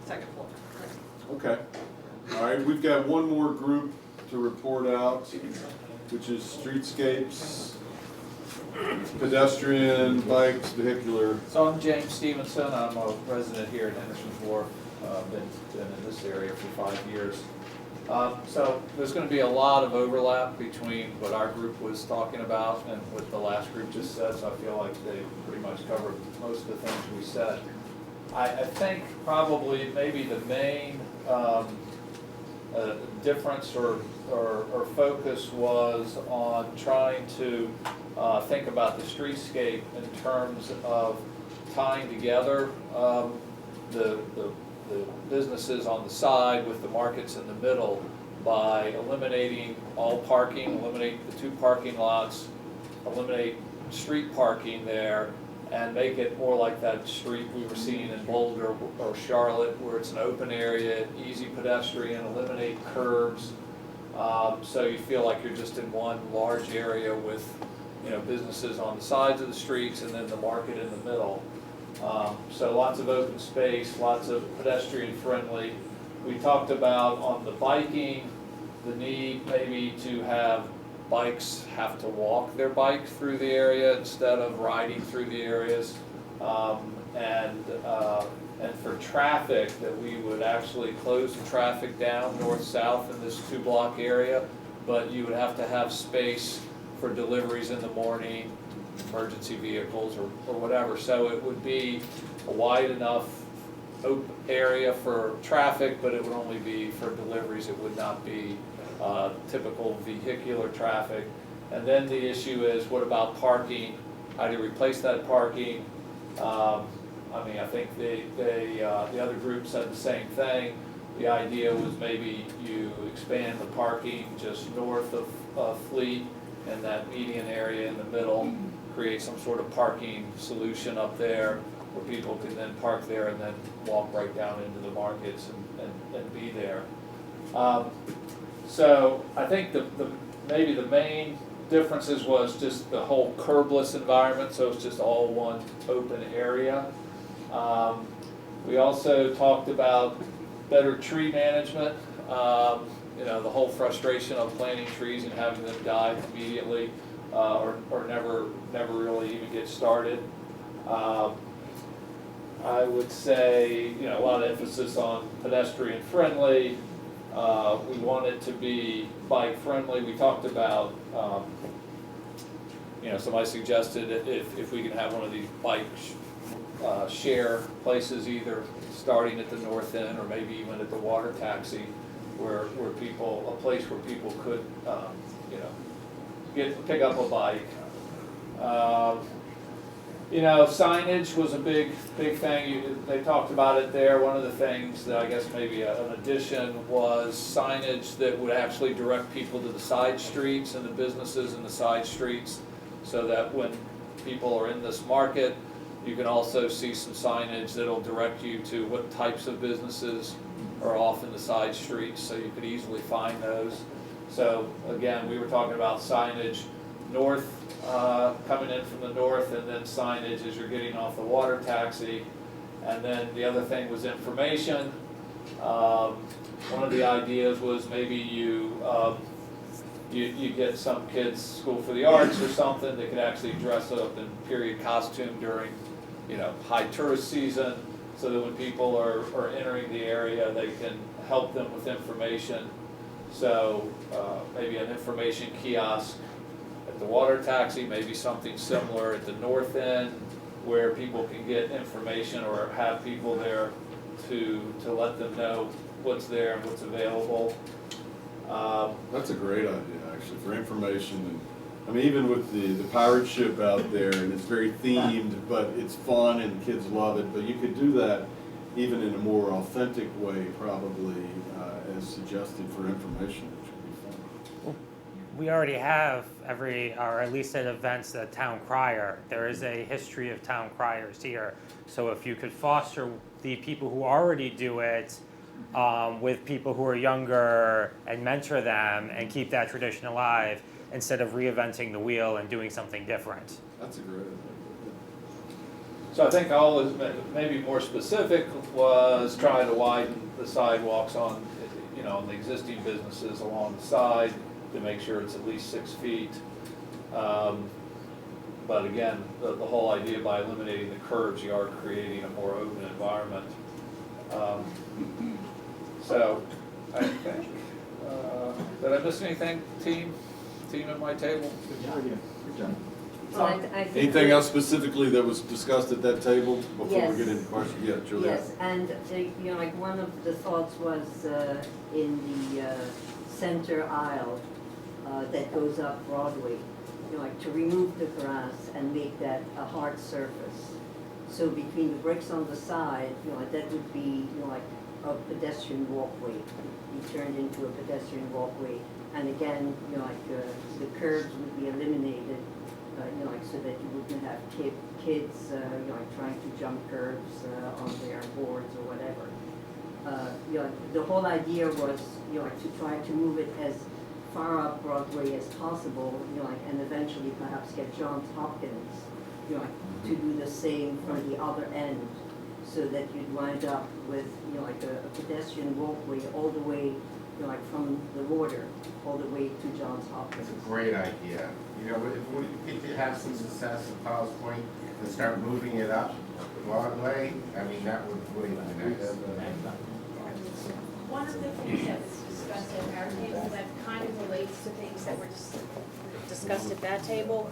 second floor. Okay. All right, we've got one more group to report out, which is streetscapes, pedestrian, bikes, vehicular. So I'm James Stevenson, I'm a resident here at Henderson's Wharf, been in this area for 5 years. So there's gonna be a lot of overlap between what our group was talking about and what the last group just said, so I feel like they pretty much covered most of the things we said. I think probably maybe the main difference or focus was on trying to think about the streetscape in terms of tying together the businesses on the side with the markets in the middle by eliminating all parking, eliminate the 2 parking lots, eliminate street parking there, and make it more like that street we were seeing in Boulder or Charlotte, where it's an open area, easy pedestrian, eliminate curbs, so you feel like you're just in one large area with, you know, businesses on the sides of the streets and then the market in the middle. So lots of open space, lots of pedestrian friendly. We talked about on the biking, the need maybe to have bikes have to walk their bike through the area instead of riding through the areas. And for traffic, that we would actually close the traffic down north-south in this 2-block area, but you would have to have space for deliveries in the morning, emergency vehicles or whatever. So it would be a wide enough open area for traffic, but it would only be for deliveries. It would not be typical vehicular traffic. And then the issue is, what about parking? How do you replace that parking? I mean, I think the other group said the same thing. The idea was maybe you expand the parking just north of Fleet and that median area in the middle, create some sort of parking solution up there where people can then park there and then walk right down into the markets and be there. So I think maybe the main differences was just the whole curbless environment, so it's just all one open area. We also talked about better tree management, you know, the whole frustration of planting trees and having them die immediately, or never really even get started. I would say, you know, a lot of emphasis on pedestrian friendly. We want it to be bike friendly. We talked about, you know, somebody suggested if we can have one of these bike share places, either starting at the north end or maybe even at the water taxi, where people, a place where people could, you know, pick up a bike. You know, signage was a big thing. They talked about it there. One of the things that I guess maybe an addition was signage that would actually direct people to the side streets and the businesses in the side streets, so that when people are in this market, you can also see some signage that'll direct you to what types of businesses are off in the side streets, so you could easily find those. So again, we were talking about signage north, coming in from the north, and then signage as you're getting off the water taxi. And then the other thing was information. One of the ideas was maybe you get some kids School for the Arts or something that could actually dress up in period costume during, you know, high tourist season, so that when people are entering the area, they can help them with information. So maybe an information kiosk at the water taxi, maybe something similar at the north end, where people can get information or have people there to let them know what's there and what's available. That's a great idea, actually, for information. And I mean, even with the pirate ship out there, and it's very themed, but it's fun and kids love it. But you could do that even in a more authentic way, probably, as suggested for information, which would be fun. we already have or at least at events, a town crier. There is a history of town criers here. So if you could foster the people who already do it with people who are younger and mentor them and keep that tradition alive instead of reinventing the wheel and doing something different. That's a great idea. So I think all is maybe more specific was trying to widen the sidewalks on, on the existing businesses along the side to make sure it's at least 6 feet. But again, the whole idea by eliminating the curbs, you are creating a more open environment. So I think, did I miss anything, team at my table? Good job. Well, I think Anything else specifically that was discussed at that table before Yes. we get into questions? Yeah, Juliet. Yes, and like one of the thoughts was in the center aisle that goes up Broadway, like to remove the grass and make that a hard surface. So between the bricks on the side, that would be like a pedestrian walkway, be turned into a pedestrian walkway. And again, the curbs would be eliminated. Like so that you wouldn't have kids, like trying to jump curbs on their boards or whatever. The whole idea was, like to try to move it as far up Broadway as possible, and eventually perhaps get Johns Hopkins, to do the same from the other end, so that you'd wind up with, like a pedestrian walkway all the way, like from the water all the way to Johns Hopkins. It's a great idea. If we could have some success in Powell's Point and start moving it up Broadway, I mean, that would really be nice. One of the things that was discussed at our table that kind of relates to things that were discussed at that table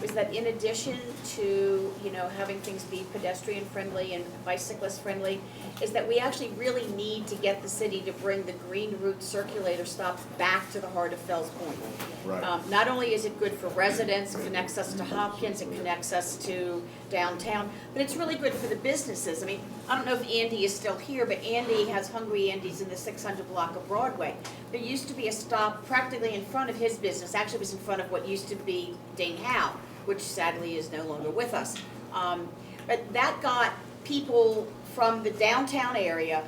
is that in addition to, having things be pedestrian friendly and bicyclist friendly, is that we actually really need to get the city to bring the green route circulator stops back to the heart of Fells Point. Right. Not only is it good for residents, it connects us to Hopkins, it connects us to downtown, but it's really good for the businesses. I mean, I don't know if Andy is still here, but Andy has Hungry Andy's in the 600 block of Broadway. There used to be a stop practically in front of his business, actually it was in front of what used to be Dane Howe, which sadly is no longer with us. But that got people from the downtown area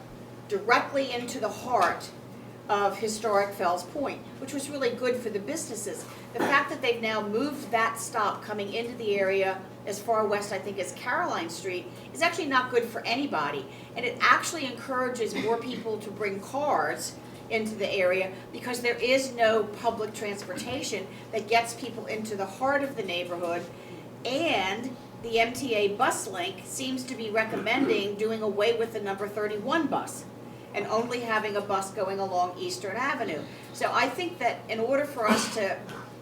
directly into the heart of historic Fells Point, which was really good for the businesses. The fact that they've now moved that stop coming into the area as far west, I think, as Caroline Street, is actually not good for anybody. And it actually encourages more people to bring cars into the area because there is no public transportation that gets people into the heart of the neighborhood. And the MTA bus link seems to be recommending doing away with the number 31 bus and only having a bus going along Eastern Avenue. So I think that in order for us to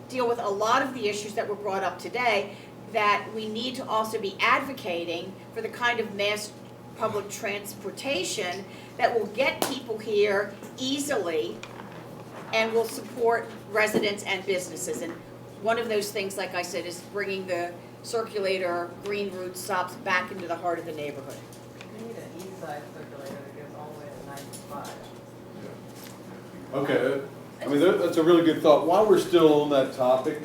deal with a lot of the issues that were brought up today, that we need to also be advocating for the kind of mass public transportation that will get people here easily and will support residents and businesses. And one of those things, like I said, is bringing the circulator green route stops back into the heart of the neighborhood. We need an east side circulator that goes all the way to 95. Okay, I mean, that's a really good thought. While we're still on that topic,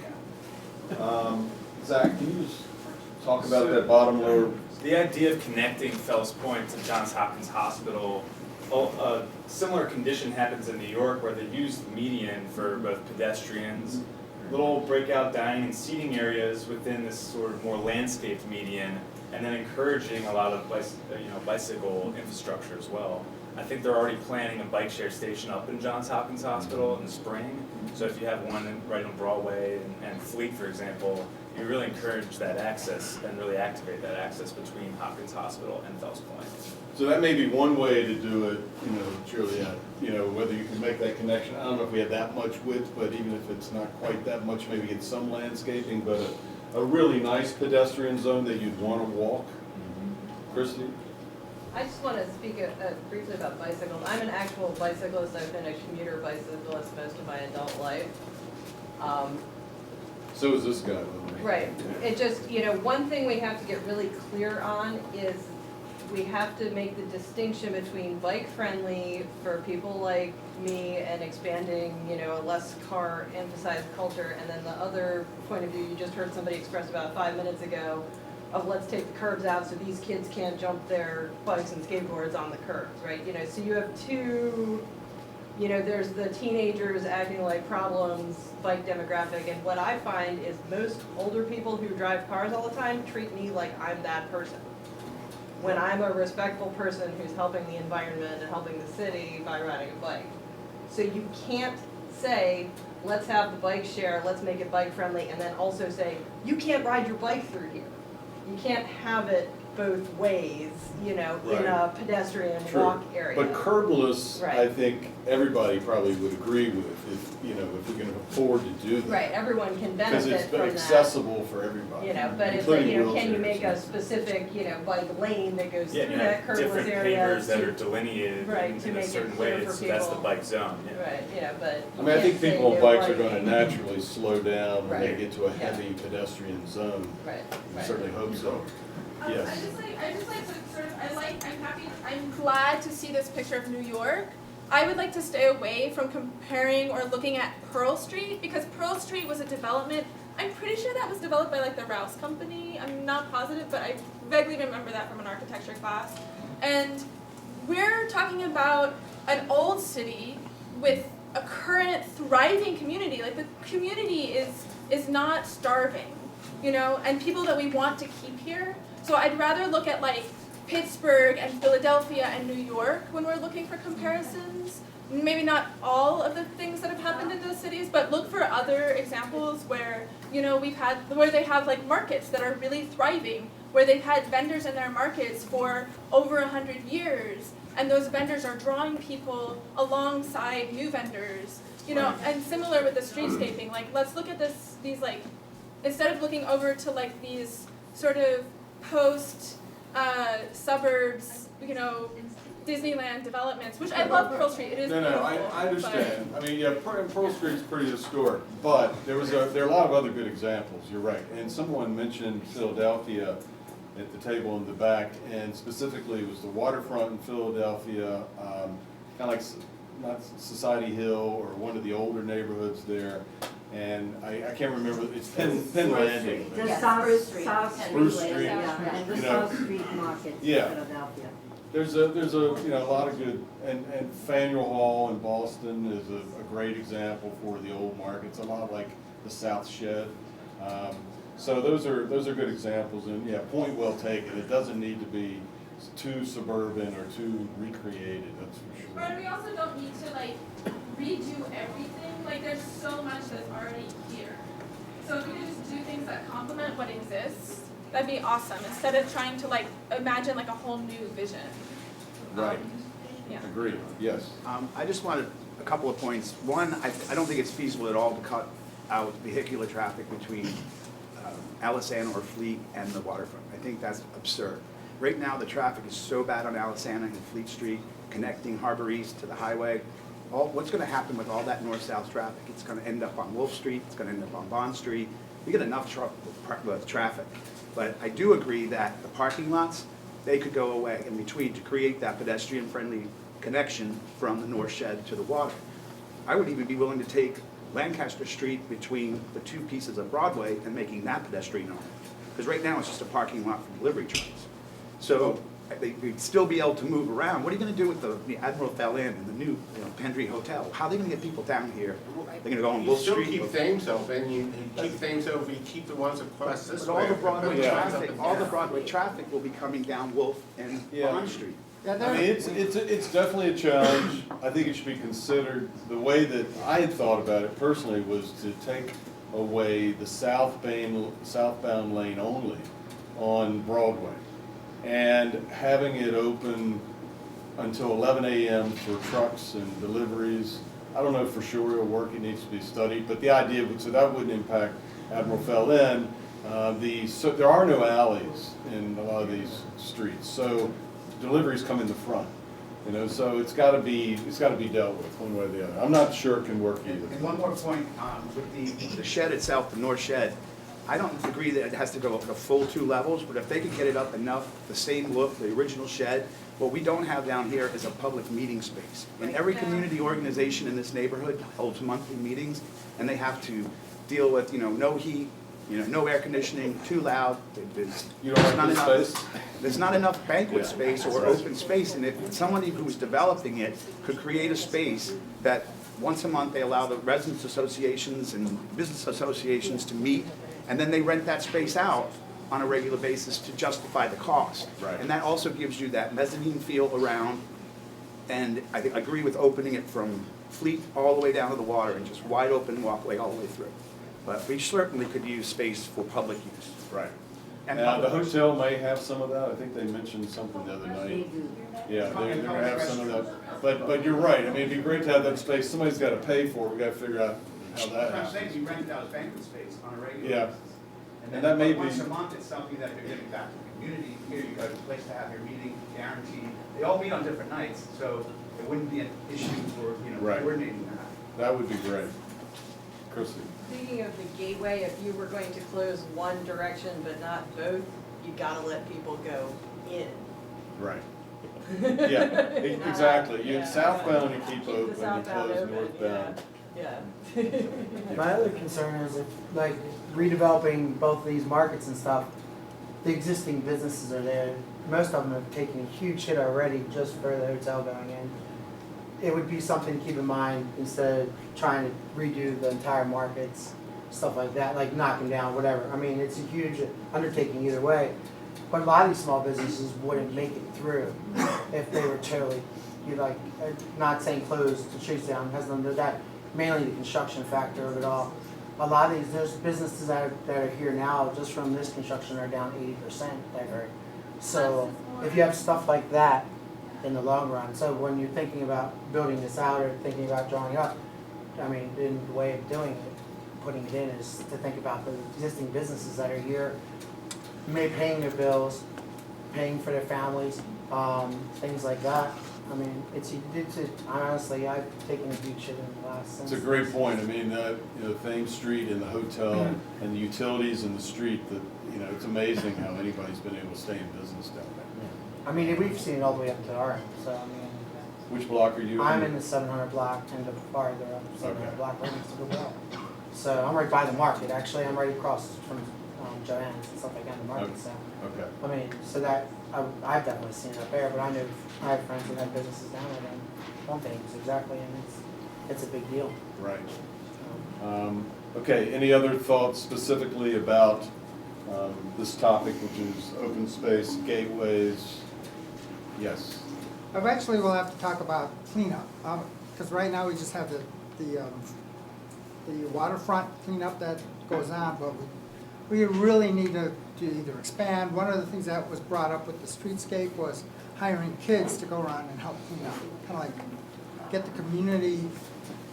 Zach, can you just talk about that bottom lower? The idea of connecting Fells Point to Johns Hopkins Hospital, a similar condition happens in New York where they use the median for both pedestrians, little breakout dining and seating areas within this sort of more landscaped median, and then encouraging a lot of bicycle infrastructure as well. I think they're already planning a bike share station up in Johns Hopkins Hospital in the spring. So if you have one right on Broadway and Fleet, for example, you really encourage that access and really activate that access between Hopkins Hospital and Fells Point. So that may be one way to do it, Juliet, whether you can make that connection. I don't know if we have that much width, but even if it's not quite that much, maybe get some landscaping, but a really nice pedestrian zone that you'd want to walk. Christy? I just want to speak briefly about bicycles. I'm an actual bicyclist. I've been a commuter bicyclist most of my adult life. So is this guy. Right. It just, one thing we have to get really clear on is we have to make the distinction between bike-friendly for people like me and expanding, you know, a less car-emphasized culture, and then the other point of view you just heard somebody express about 5 minutes ago of let's take the curbs out so these kids can't jump their bikes and skateboards on the curbs, right? You know, so you have two, you know, there's the teenagers acting like problems, bike demographic, and what I find is most older people who drive cars all the time treat me like I'm that person. When I'm a respectful person who's helping the environment and helping the city by riding a bike. So you can't say, let's have the bike share, let's make it bike friendly, and then also say, you can't ride your bike through here. You can't have it both ways, you know, in a pedestrian walk area. But curbless, Right. I think everybody probably would agree with, if, you know, if we can afford to do that. Right, everyone can Because benefit it's from that. accessible for everybody. You know, but it's like, you know, can you including make a wheelchairs. specific, you know, bike lane that goes Yeah, through you that have curbless different area? pavers that to- are delineated Right, to in a make it certain clear way, for that's the people. bike zone, yeah. Right, you know, but. I mean, I think people on bikes are gonna naturally slow down when they Right. get to a Yeah. heavy pedestrian zone. Right, I right. certainly hope so. Yes. I just like to sort of, I'm glad to see this picture of New York. I would like to stay away from comparing or looking at Pearl Street, because Pearl Street was a development, I'm pretty sure that was developed by like the Rouse Company, I'm not positive, but I vaguely remember that from an architecture class. And we're talking about an old city with a current thriving community, like the community is not starving, you know, and people that we want to keep here. So I'd rather look at like Pittsburgh and Philadelphia and New York when we're looking for comparisons. Maybe not all of the things that have happened in those cities, but look for other examples where, you know, where they have like markets that are really thriving, where they've had vendors in their markets for over 100 years, and those vendors are drawing people alongside new vendors, you know, and similar with the streetscaping. Like, let's look at these like, instead of looking over to like these sort of post suburbs, you know, Disneyland developments, which I love Pearl Street. It is No, beautiful. I understand. I mean, yeah, Pearl Street's pretty historic, but there are a lot of other good examples, you're right. And someone mentioned Philadelphia at the table in the back, and specifically it was the waterfront in Philadelphia, kind of like, not Society Hill or one of the older neighborhoods there. And I can't remember, it's Penn Landing. The Yes, South Spruce Street. Spruce Street, Street, yeah, and the you know. South Street Market in Yeah. Philadelphia. There's a you know, a lot of good, and Faneuil Hall in Boston is a great example for the old market. It's a lot like the South Shed. So those are good examples, and yeah, point well taken. It doesn't need to be too suburban or too recreated, that's for sure. But we also don't need to like redo everything. Like, there's so much that's already here. So if we could just do things that complement what exists, that'd be awesome, instead of trying to like imagine like a whole new vision. Right. Yeah. Agreed, yes. I just wanted a couple of points. One, I don't think it's feasible at all to cut out vehicular traffic between Alisana or Fleet and the waterfront. I think that's absurd. Right now, the traffic is so bad on Alisana and Fleet Street, connecting Harbor East to the highway. What's going to happen with all that north-south traffic? It's going to end up on Wolf Street, it's going to end up on Bond Street. We get enough traffic. But I do agree that the parking lots, they could go away in between to create that pedestrian-friendly connection from the north shed to the water. I would even be willing to take Lancaster Street between the two pieces of Broadway and making that pedestrian only. Because right now it's just a parking lot for delivery trucks. So they'd still be able to move around. What are you going to do with the Admiral Fell Inn and the new Pendry Hotel? How are they going to get people down here? They're going to go on Wolf Street? You still keep Thames open, you keep Thames open, you keep the ones across this But way. all the Broadway Yeah. traffic, all the Broadway traffic will be coming down Wolf and Bond Street. I mean, it's definitely a challenge. I think it should be considered. The way that I had thought about it personally was to take away the southbound lane only on Broadway, and having it open until 11 a.m. for trucks and deliveries. I don't know for sure it'll work, it needs to be studied, but the idea would, so that wouldn't impact Admiral Fell Inn. So there are no alleys in a lot of these streets, so deliveries come in the front. You know, so it's got to be dealt with one way or the other. I'm not sure it can work either. And one more point, with the shed itself, the north shed, I don't agree that it has to go up the full 2 levels, but if they could get it up enough, the same look, the original shed, what we don't have down here is a public meeting space. And every community organization in this neighborhood holds monthly meetings, and they have to deal with, no heat, no air conditioning, too loud. You don't like this space? There's not enough banquet Yeah. space or open space, and if somebody who's developing it could create a space that once a month they allow the residents associations and business associations to meet, and then they rent that space out on a regular basis to justify the cost. Right. And that also gives you that mezzanine feel around, and I agree with opening it from Fleet all the way down to the water and just wide open walkway all the way through. But we certainly could use space for public use. Right. And Now, the public- hotel may have some of that. I think they mentioned something the other night. Yeah, they're gonna have some of that. But you're right. I mean, it'd be great to have that space. Somebody's gotta pay for it. We gotta figure out how that I'm saying happens. you rent it out as banquet space on a regular Yeah. basis. And And that then may be- once a month, it's something that they're giving back to the community. Here you got a place to have your meeting, guaranteed. They all meet on different nights, so it wouldn't be an issue for, Right. coordinating that. That would be great. Chrissy? Speaking of the gateway, if you were going to close one direction but not both, you gotta let people go in. Right. Yeah, exactly. You Yeah. southbound, you keep the open, you southbound close open, northbound. Yeah. My other concern is if, like, redeveloping both of these markets and stuff, the existing businesses are there. Most of them have taken a huge hit already just for the hotel going in. It would be something to keep in mind instead of trying to redo the entire markets, stuff like that, like knocking down, whatever. I mean, it's a huge undertaking either way. But a lot of these small businesses wouldn't make it through if they were totally, not saying close the streets down, has nothing to do with that, mainly the construction factor of it all. A lot of these, there's businesses that are here now, just from this construction are down 80%, I've heard. So if you have stuff like that in the long run, so when you're thinking about building this out or thinking about drawing up, I mean, in the way of doing it, putting it in is to think about the existing businesses that are here, maybe paying their bills, paying for their families, things like that. I mean, honestly, I've taken a huge shit in the last. It's a great point. I mean, Thames Street and the hotel and the utilities in the street, it's amazing how anybody's been able to stay in business down there. I mean, we've seen it all the way up to our end, so I mean. Which block are you in? I'm in the 700 block and the farther up, 700 block right next to the well. So I'm right by the market, actually. I'm right across from Joann's and stuff like that in the market, so. Okay. I mean, so that, I've definitely seen it up there, but I know, I have friends who have businesses down there and one thing is exactly, and it's a big deal. Right. Okay, any other thoughts specifically about this topic, which is open space, gateways? Yes. Eventually, we'll have to talk about cleanup, because right now we just have the waterfront cleanup that goes on, but we really need to either expand. One of the things that was brought up with the streetscape was hiring kids to go around and help clean up, kind of like get the community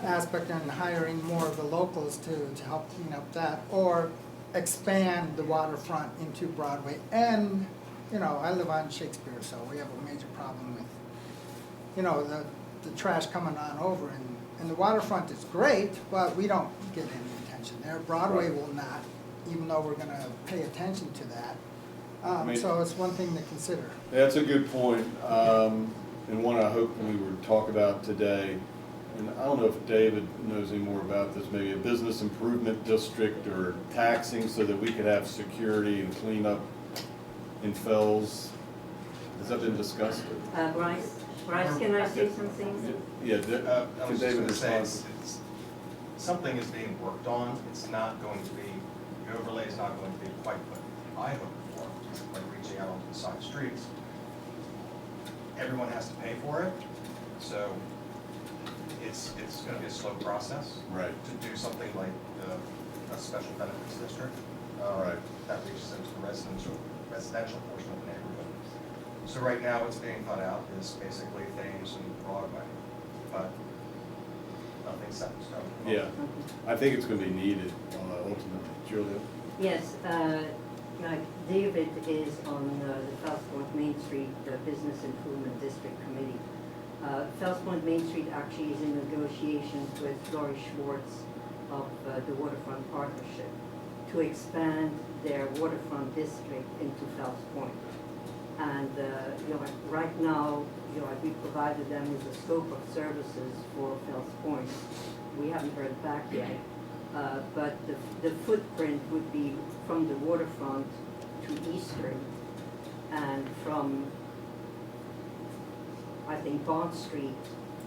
aspect and hiring more of the locals to help clean up that, or expand the waterfront into Broadway. And, I live on Shakespeare, so we have a major problem with, the trash coming on over. And the waterfront is great, but we don't get any attention there. Broadway will not, even though we're gonna pay attention to that. So it's one thing to consider. That's a good point, and one I hope we would talk about today. And I don't know if David knows any more about this, maybe a business improvement district or taxing so that we could have security and clean up in Fells. Has that been discussed? Bryce, can I say something? Yeah, I can was just David gonna say, respond? something is being worked on. It's not going to be, the overlay is not going to be quite what I hoped for, like reaching out onto the side streets. Everyone has to pay for it, so it's gonna be a slow process. Right. To do something like a special benefits district. Right. That reaches into the residential portion of the neighborhood. So right now, what's being thought out is basically Thames and Broadway, but nothing's set in stone. Yeah, I think it's going to be needed ultimately. Julia? Yes, like David is on the Fells Point Main Street Business Improvement District Committee. Fells Point Main Street actually is in negotiations with Lori Schwartz of the Waterfront Partnership. to expand their waterfront district into Fells Point. And, like right now, like we provided them with a scope of services for Fells Point. We haven't heard back yet, but the footprint would be from the waterfront to Eastern and from, I think, Bond Street,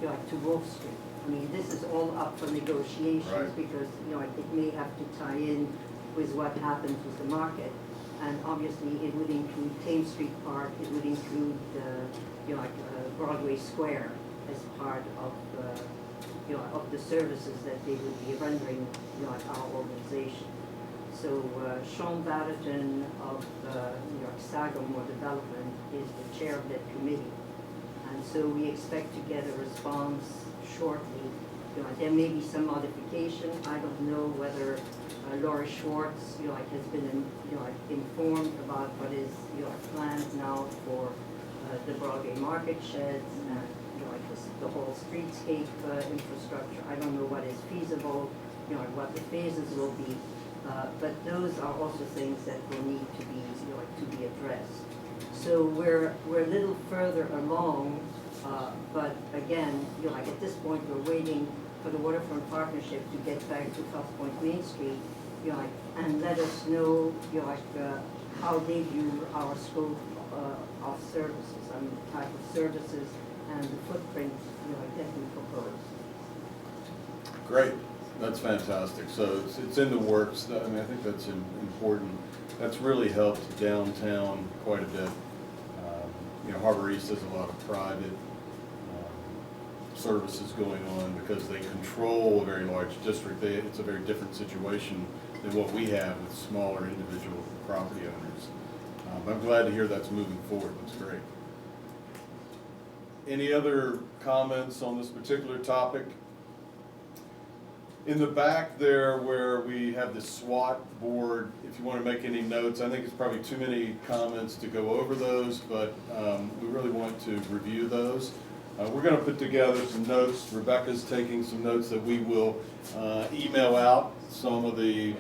like to Wharf Street. I mean, this is all up for negotiations Right. because, it may have to tie in with what happens with the market. And obviously, it would include Thames Street Park, it would include, Broadway Square as part of, of the services that they would be rendering, at our organization. So Sean Barrington of Sagamore Development is the chair of that committee. And so we expect to get a response shortly. There may be some modification. I don't know whether Laura Schwartz, has been, informed about what is, planned now for the Broadway Market sheds and, the whole streetscape infrastructure. I don't know what is feasible, what the phases will be. But those are also things that will need to be addressed. So we're a little further along, but again, at this point, we're waiting for the Waterfront Partnership to get back to Fells Point Main Street, and let us know, how they view our scope of services, and the type of services and the footprint, that we propose. Great, that's fantastic. So it's in the works. I mean, I think that's important. That's really helped downtown quite a bit. Harbor East has a lot of private services going on because they control a very large district. It's a very different situation than what we have with smaller individual property owners. I'm glad to hear that's moving forward. That's great. Any other comments on this particular topic? In the back there where we have the SWAT board, if you want to make any notes, I think it's probably too many comments to go over those, but we really want to review those. We're going to put together some notes. Rebecca's taking some notes that we will email out, some of the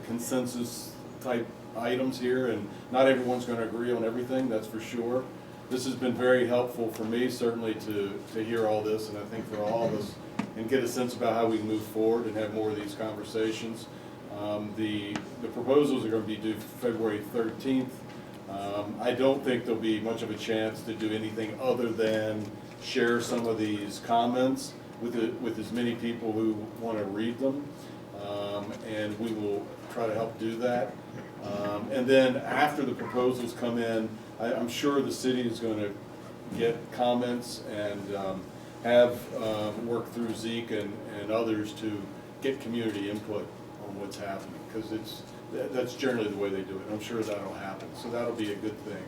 consensus type items here, and not everyone's going to agree on everything, that's for sure. This has been very helpful for me, certainly, to hear all this, and I think for all of us, and get a sense about how we move forward and have more of these conversations. The proposals are going to be due February 13th. I don't think there'll be much of a chance to do anything other than share some of these comments with as many people who want to read them, and we will try to help do that. And then after the proposals come in, I'm sure the city is going to get comments and have worked through Zeke and others to get community input on what's happening, because that's generally the way they do it. I'm sure that'll happen, so that'll be a good thing.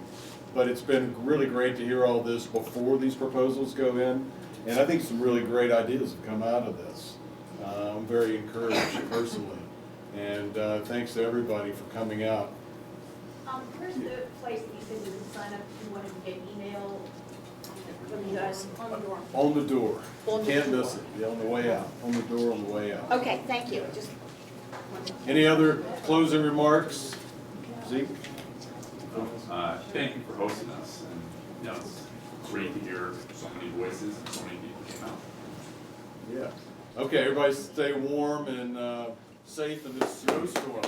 But it's been really great to hear all this before these proposals go in, and I think some really great ideas have come out of this. I'm very encouraged personally, and thanks to everybody for coming out. Where's the place that you said you can sign up if you wanted to get email from you guys? On the door. On the door. On the Can't door. miss it. Yeah, on the way out. On the door on the way out. Okay, thank you. Just Any other closing remarks? Zeke? Thank you for hosting us, and it's great to hear so many voices and so many people came out. Yeah. Okay, everybody stay warm and safe in this snowstorm.